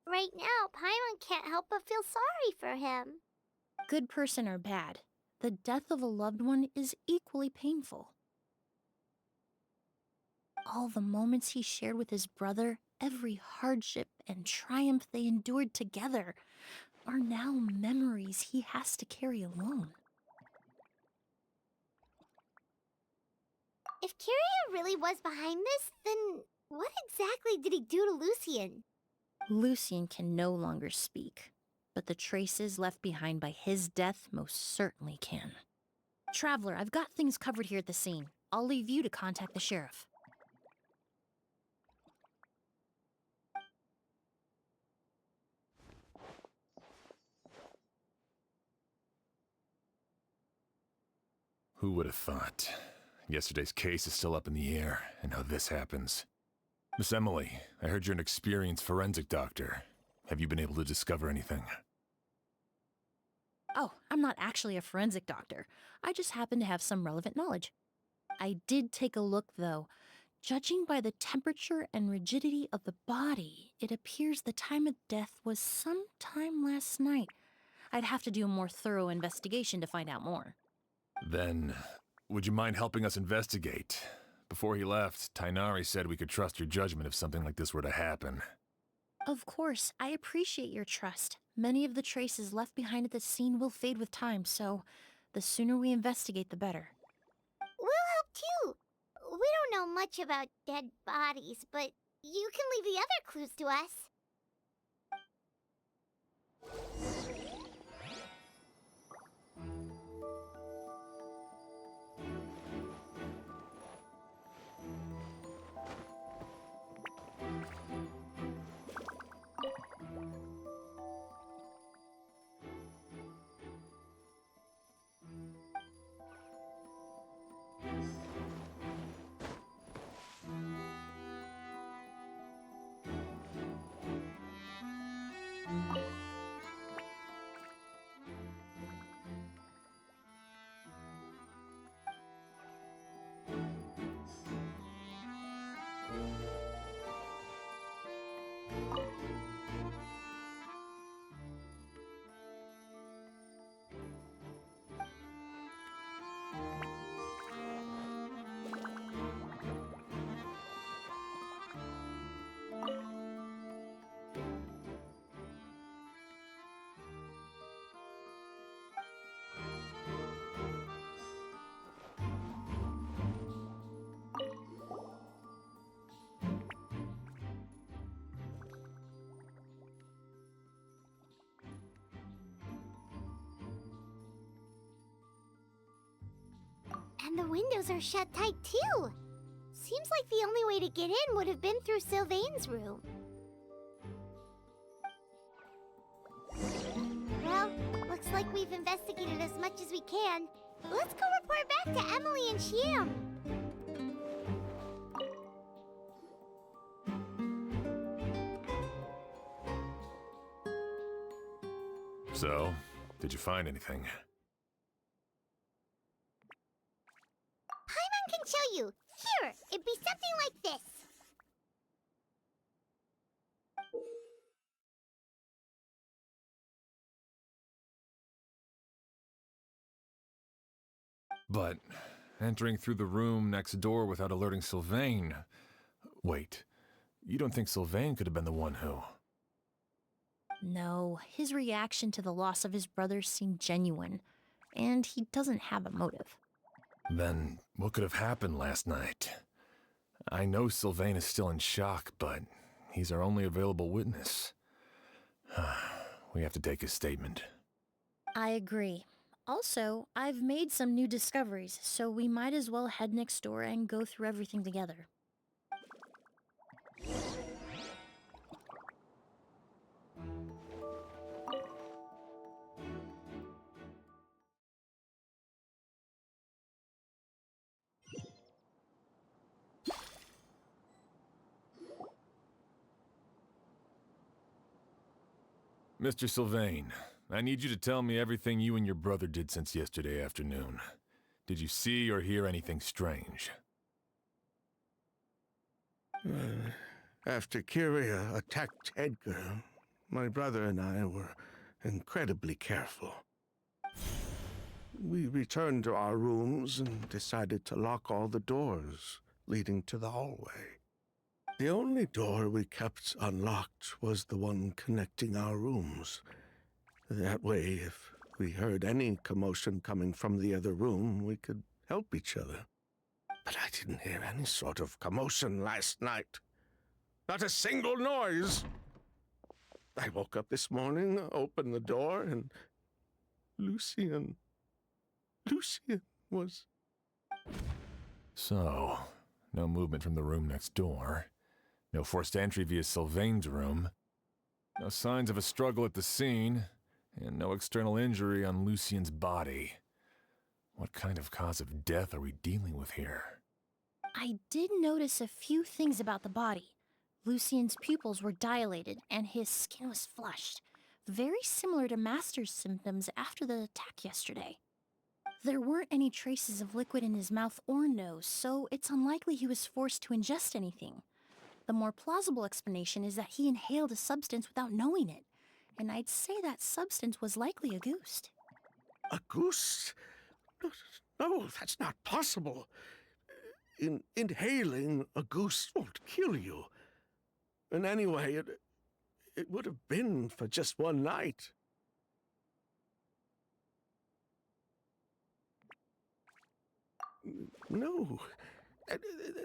right now, Paimon can't help but feel sorry for him. Good person or bad, the death of a loved one is equally painful. All the moments he shared with his brother, every hardship and triumph they endured together, are now memories he has to carry alone. If Kiria really was behind this, then what exactly did he do to Lucian? Lucian can no longer speak, but the traces left behind by his death most certainly can. Traveler, I've got things covered here at the scene. I'll leave you to contact the sheriff. Who would have thought? Yesterday's case is still up in the air, and now this happens. Miss Emilie, I heard you're an experienced forensic doctor. Have you been able to discover anything? Oh, I'm not actually a forensic doctor. I just happen to have some relevant knowledge. I did take a look, though. Judging by the temperature and rigidity of the body, it appears the time of death was sometime last night. I'd have to do a more thorough investigation to find out more. Then, would you mind helping us investigate? Before he left, Tighnari said we could trust your judgment if something like this were to happen. Of course, I appreciate your trust. Many of the traces left behind at the scene will fade with time, so the sooner we investigate, the better. We'll help too. We don't know much about dead bodies, but you can leave the other clues to us. And the windows are shut tight, too. Seems like the only way to get in would have been through Sylvain's room. Well, looks like we've investigated as much as we can. Let's go report back to Emilie and Shiam. So, did you find anything? Paimon can show you. Here, it'd be something like this. But entering through the room next door without alerting Sylvain... Wait, you don't think Sylvain could have been the one who... No, his reaction to the loss of his brother seemed genuine, and he doesn't have a motive. Then what could have happened last night? I know Sylvain is still in shock, but he's our only available witness. We have to take his statement. I agree. Also, I've made some new discoveries, so we might as well head next door and go through everything together. Mr. Sylvain, I need you to tell me everything you and your brother did since yesterday afternoon. Did you see or hear anything strange? After Kyria attacked Edgar, my brother and I were incredibly careful. We returned to our rooms and decided to lock all the doors leading to the hallway. The only door we kept unlocked was the one connecting our rooms. That way, if we heard any commotion coming from the other room, we could help each other. But I didn't hear any sort of commotion last night. Not a single noise. I woke up this morning, opened the door, and Lucian was... So, no movement from the room next door. No forced entry via Sylvain's room. No signs of a struggle at the scene. And no external injury on Lucian's body. What kind of cause of death are we dealing with here? I did notice a few things about the body. Lucian's pupils were dilated, and his skin was flushed. Very similar to Master's symptoms after the attack yesterday. There weren't any traces of liquid in his mouth or nose, so it's unlikely he was forced to ingest anything. The more plausible explanation is that he inhaled a substance without knowing it, and I'd say that substance was likely a goose. A goose? No, that's not possible. Inhaling a goose won't kill you. And anyway, it would have been for just one night. No,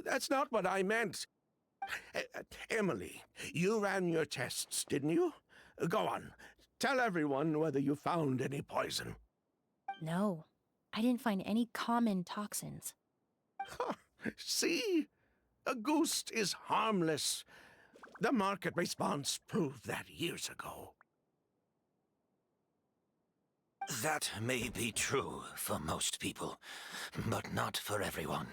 that's not what I meant. Emilie, you ran your tests, didn't you? Go on. Tell everyone whether you found any poison. No, I didn't find any common toxins. See? A goose is harmless. The market response proved that years ago. That may be true for most people, but not for everyone.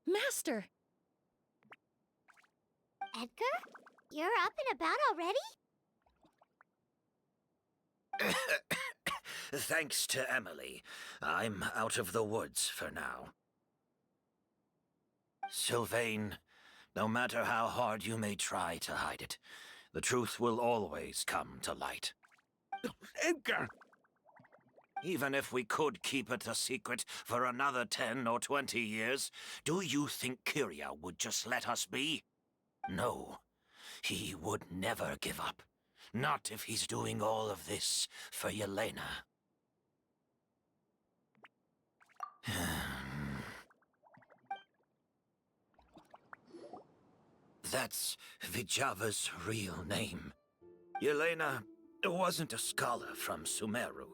Master! Edgar? You're up and about already? Thanks to Emilie, I'm out of the woods for now. Sylvain, no matter how hard you may try to hide it, the truth will always come to light. Edgar! Even if we could keep it a secret for another 10 or 20 years, do you think Kyria would just let us be? No, he would never give up. Not if he's doing all of this for Yelena. That's Vijava's real name. Yelena, wasn't a scholar from Sumeru.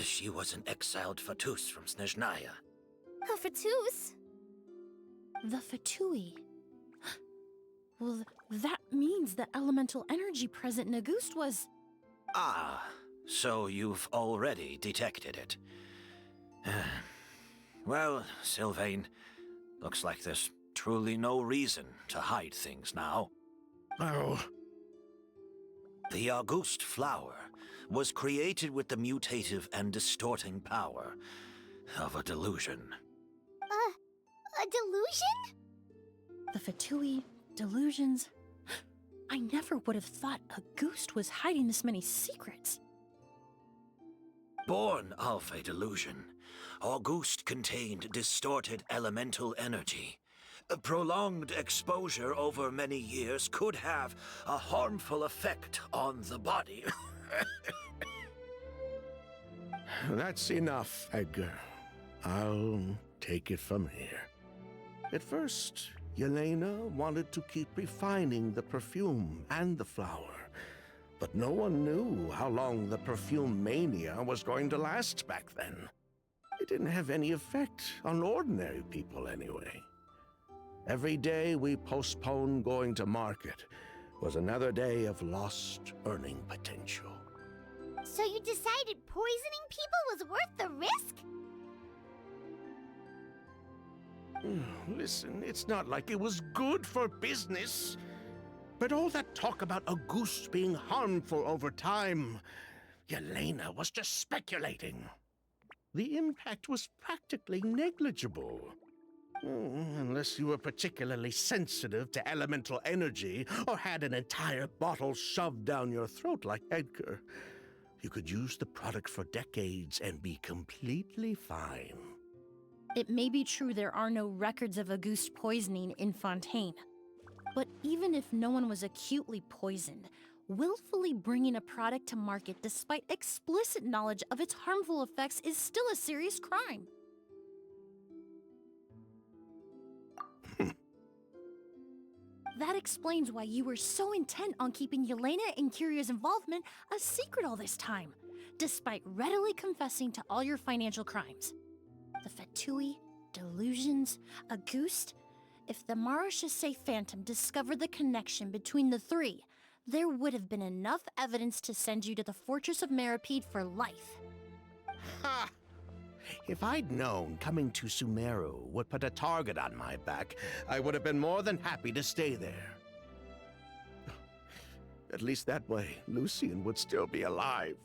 She was an exiled Fatus from Snezhnaya. A Fatus? The Fatui. Well, that means the elemental energy present in Auguste was... Ah, so you've already detected it. Well, Sylvain, looks like there's truly no reason to hide things now. Oh, The Auguste flower was created with the mutative and distorting power of a delusion. A delusion? The Fatui, delusions... I never would have thought Auguste was hiding this many secrets. Born of a delusion, Auguste contained distorted elemental energy. A prolonged exposure over many years could have a harmful effect on the body. that's enough, Edgar. I'll take it from here. At first, Yelena wanted to keep refining the perfume and the flower, but no one knew how long the perfume mania was going to last back then. It didn't have any effect on ordinary people anyway. Every day we postponed going to market was another day of lost earning potential. So you decided poisoning people was worth the risk? Listen, it's not like it was good for business. But all that talk about Auguste being harmful over time, Yelena was just speculating. The impact was practically negligible. Unless you were particularly sensitive to elemental energy or had an entire bottle shoved down your throat like Edgar. You could use the product for decades and be completely fine. It may be true there are no records of Auguste poisoning in Fontaine. But even if no one was acutely poisoned, willfully bringing a product to market despite explicit knowledge of its harmful effects is still a serious crime. That explains why you were so intent on keeping Yelena and Kyria's involvement a secret all this time, despite readily confessing to all your financial crimes. The Fatui, delusions, Auguste. If the Marechaussee Phantom discovered the connection between the three, there would have been enough evidence to send you to the Fortress of Meripede for life. Ha! If I'd known coming to Sumeru would put a target on my back, I would have been more than happy to stay there. At least that way, Lucian would still be alive.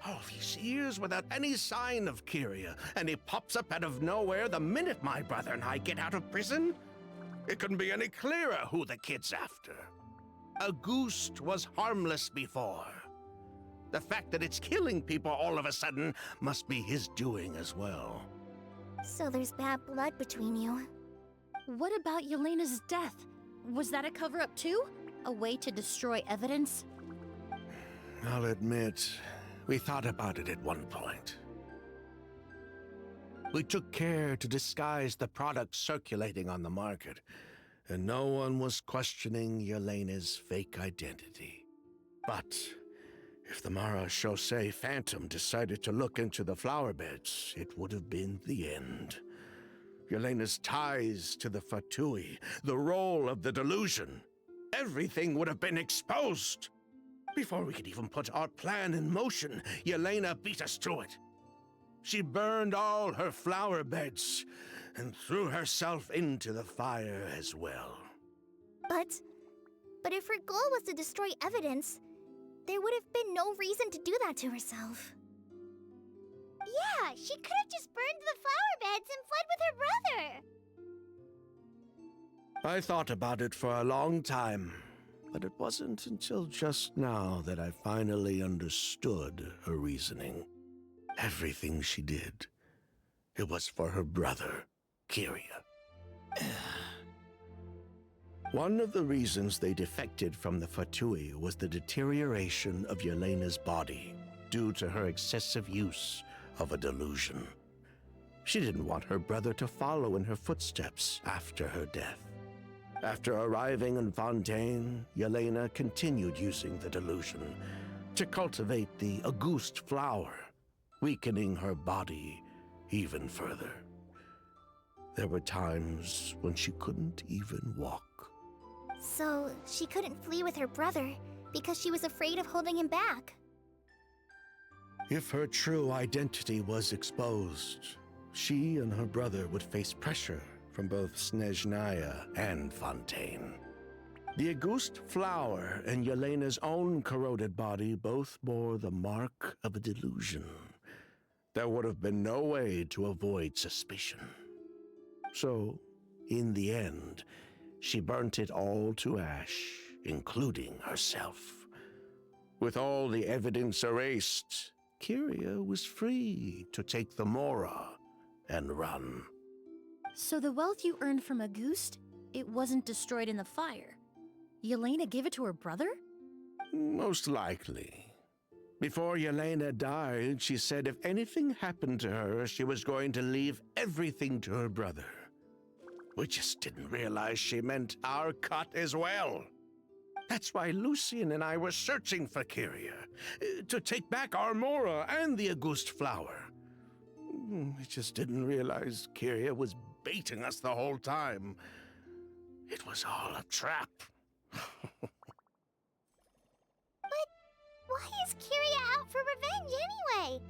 All these years without any sign of Kyria, and he pops up out of nowhere the minute my brother and I get out of prison? It couldn't be any clearer who the kid's after. Auguste was harmless before. The fact that it's killing people all of a sudden must be his doing as well. So there's bad blood between you. What about Yelena's death? Was that a cover-up too? A way to destroy evidence? I'll admit, we thought about it at one point. We took care to disguise the product circulating on the market, and no one was questioning Yelena's fake identity. But if the Marechaussee Phantom decided to look into the flower beds, it would have been the end. Yelena's ties to the Fatui, the role of the delusion, everything would have been exposed. Before we could even put our plan in motion, Yelena beat us to it. She burned all her flower beds and threw herself into the fire as well. But if her goal was to destroy evidence, there would have been no reason to do that to herself. Yeah, she could have just burned the flower beds and fled with her brother. I thought about it for a long time, but it wasn't until just now that I finally understood her reasoning. Everything she did, it was for her brother, Kyria. One of the reasons they defected from the Fatui was the deterioration of Yelena's body due to her excessive use of a delusion. She didn't want her brother to follow in her footsteps after her death. After arriving in Fontaine, Yelena continued using the delusion to cultivate the Auguste flower, weakening her body even further. There were times when she couldn't even walk. So, she couldn't flee with her brother because she was afraid of holding him back. If her true identity was exposed, she and her brother would face pressure from both Snezhnaya and Fontaine. The Auguste flower and Yelena's own corroded body both bore the mark of a delusion. There would have been no way to avoid suspicion. So, in the end, she burnt it all to ash, including herself. With all the evidence erased, Kyria was free to take the Mora and run. So the wealth you earned from Auguste, it wasn't destroyed in the fire. Yelena gave it to her brother? Most likely. Before Yelena died, she said if anything happened to her, she was going to leave everything to her brother. We just didn't realize she meant our cut as well. That's why Lucien and I were searching for Kyria, to take back our Mora and the Auguste flower. We just didn't realize Kyria was baiting us the whole time. It was all a trap. But why is Kyria out for revenge anyway?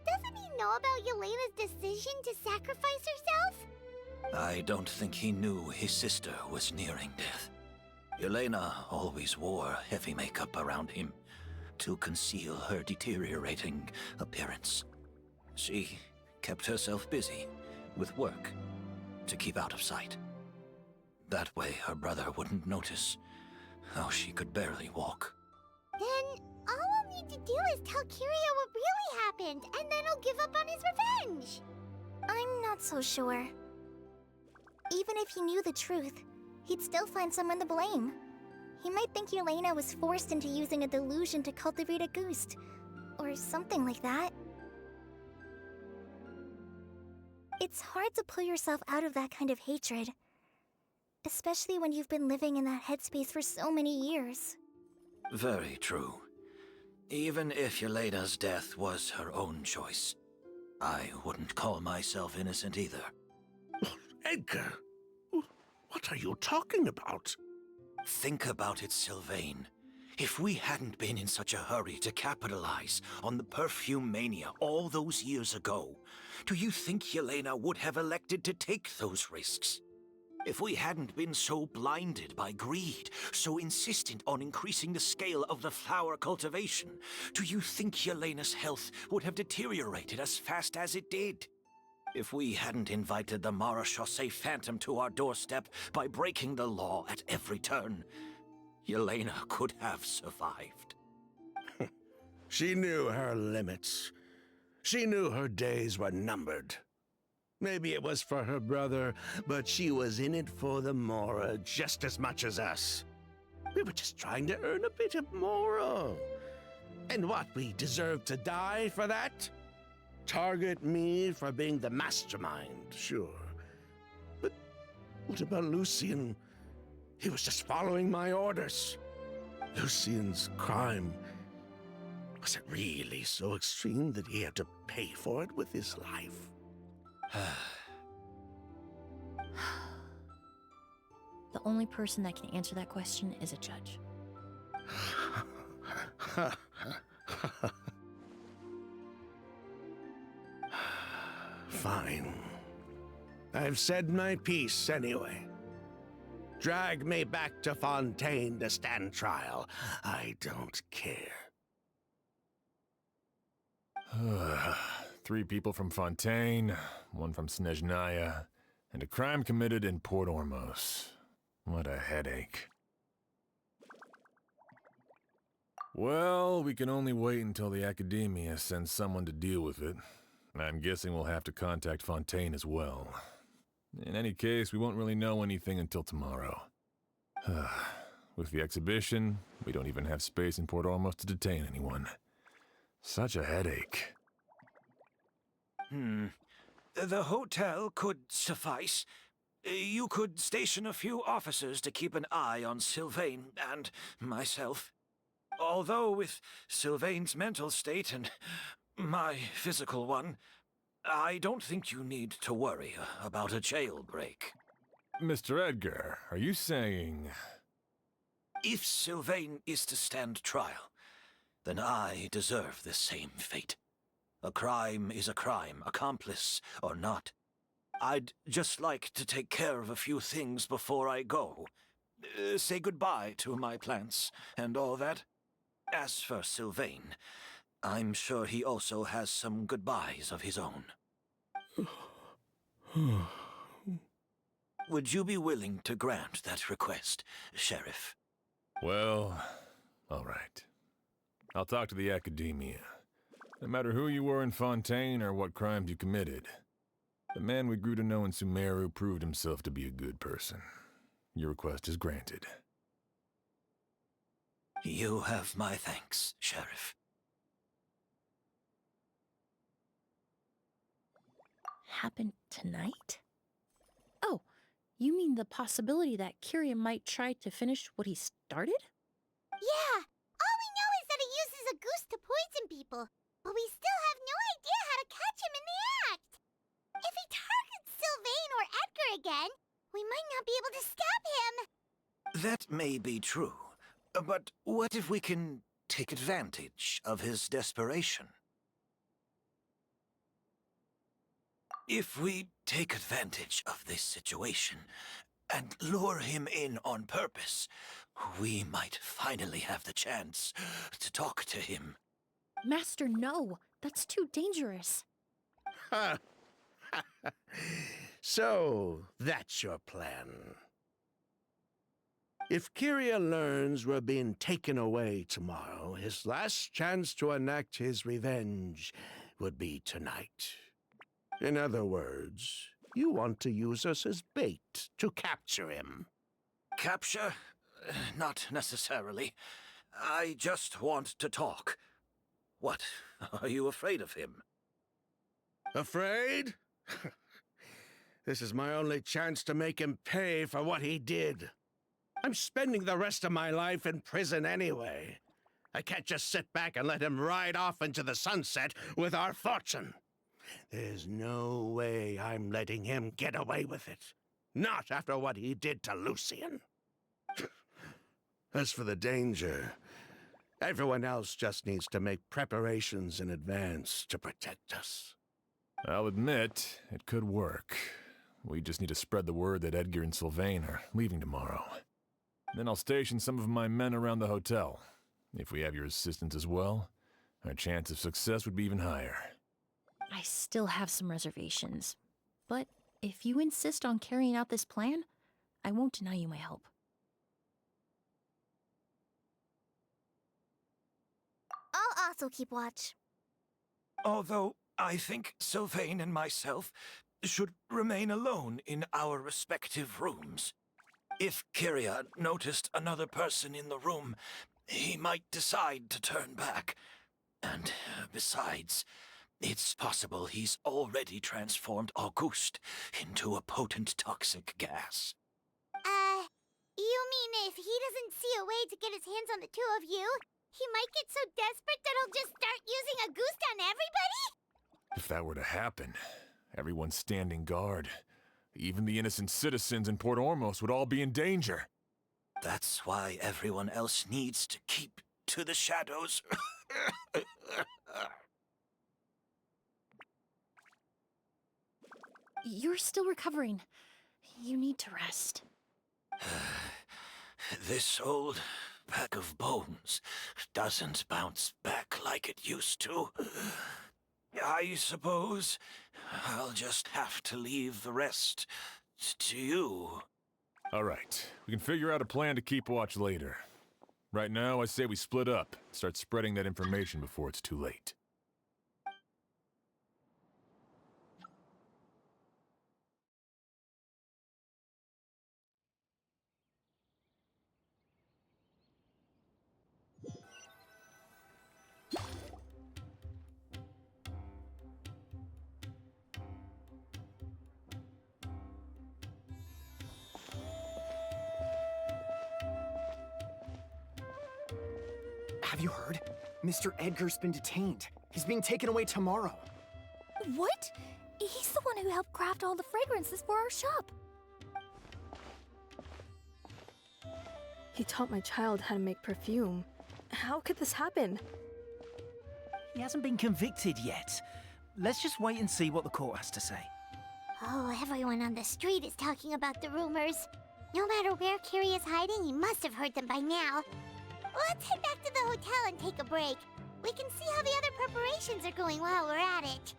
Doesn't he know about Yelena's decision to sacrifice herself? I don't think he knew his sister was nearing death. Yelena always wore heavy makeup around him to conceal her deteriorating appearance. She kept herself busy with work to keep out of sight. That way her brother wouldn't notice how she could barely walk. Then all we'll need to do is tell Kyria what really happened, and then he'll give up on his revenge. I'm not so sure. Even if he knew the truth, he'd still find someone to blame. He might think Yelena was forced into using a delusion to cultivate a Auguste, or something like that. It's hard to pull yourself out of that kind of hatred, especially when you've been living in that headspace for so many years. Very true. Even if Yelena's death was her own choice, I wouldn't call myself innocent either. Edgar, what are you talking about? Think about it, Sylvain. If we hadn't been in such a hurry to capitalize on the perfume mania all those years ago, do you think Yelena would have elected to take those risks? If we hadn't been so blinded by greed, so insistent on increasing the scale of the flower cultivation, do you think Yelena's health would have deteriorated as fast as it did? If we hadn't invited the Marechaussee Phantom to our doorstep by breaking the law at every turn, Yelena could have survived. She knew her limits. She knew her days were numbered. Maybe it was for her brother, but she was in it for the Mora just as much as us. We were just trying to earn a bit of Mora. And what, we deserve to die for that? Target me for being the mastermind, sure. But what about Lucien? He was just following my orders. Lucien's crime, was it really so extreme that he had to pay for it with his life? The only person that can answer that question is a judge. Fine. I've said my piece anyway. Drag me back to Fontaine to stand trial. I don't care. 3 people from Fontaine, 1 from Snezhnaya, and a crime committed in Port Ormos. What a headache. Well, we can only wait until the Academia sends someone to deal with it. I'm guessing we'll have to contact Fontaine as well. In any case, we won't really know anything until tomorrow. With the exhibition, we don't even have space in Port Ormos to detain anyone. Such a headache. The hotel could suffice. You could station a few officers to keep an eye on Sylvain and myself. Although with Sylvain's mental state and my physical one, I don't think you need to worry about a jailbreak. Mr. Edgar, are you saying... If Sylvain is to stand trial, then I deserve the same fate. A crime is a crime, accomplice or not. I'd just like to take care of a few things before I go. Say goodbye to my plants and all that. As for Sylvain, I'm sure he also has some goodbyes of his own. Would you be willing to grant that request, Sheriff? Well, all right. I'll talk to the Academia. No matter who you were in Fontaine or what crimes you committed, the man we grew to know in Sumeru proved himself to be a good person. Your request is granted. You have my thanks, Sheriff. Happened tonight? Oh, you mean the possibility that Kiria might try to finish what he started? Yeah, all we know is that he uses a goose to poison people, but we still have no idea how to catch him in the act. If he targets Sylvain or Edgar again, we might not be able to stop him. That may be true, but what if we can take advantage of his desperation? If we take advantage of this situation and lure him in on purpose, we might finally have the chance to talk to him. Master, no. That's too dangerous. Ha! So, that's your plan. If Kiria learns we're being taken away tomorrow, his last chance to enact his revenge would be tonight. In other words, you want to use us as bait to capture him. Capture? Not necessarily. I just want to talk. What? Are you afraid of him? Afraid? This is my only chance to make him pay for what he did. I'm spending the rest of my life in prison anyway. I can't just sit back and let him ride off into the sunset with our fortune. There's no way I'm letting him get away with it. Not after what he did to Lucian. As for the danger, everyone else just needs to make preparations in advance to protect us. I'll admit, it could work. We just need to spread the word that Edgar and Sylvain are leaving tomorrow. Then I'll station some of my men around the hotel. If we have your assistance as well, our chance of success would be even higher. I still have some reservations. But if you insist on carrying out this plan, I won't deny you my help. I'll also keep watch. Although I think Sylvain and myself should remain alone in our respective rooms. If Kiria noticed another person in the room, he might decide to turn back. And besides, it's possible he's already transformed Auguste into a potent toxic gas. You mean if he doesn't see a way to get his hands on the two of you, he might get so desperate that he'll just start using a goose on everybody? If that were to happen, everyone standing guard, even the innocent citizens in Port Ormos would all be in danger. That's why everyone else needs to keep to the shadows. You're still recovering. You need to rest. This old bag of bones doesn't bounce back like it used to. I suppose I'll just have to leave the rest to you. All right, we can figure out a plan to keep watch later. Right now, I say we split up, start spreading that information before it's too late. Have you heard? Mr. Edgar's been detained. He's being taken away tomorrow. What? He's the one who helped craft all the fragrances for our shop. He taught my child how to make perfume. How could this happen? He hasn't been convicted yet. Let's just wait and see what the court has to say. Oh, everyone on the street is talking about the rumors. No matter where Kiri is hiding, he must have heard them by now. Let's head back to the hotel and take a break. We can see how the other preparations are going while we're at it.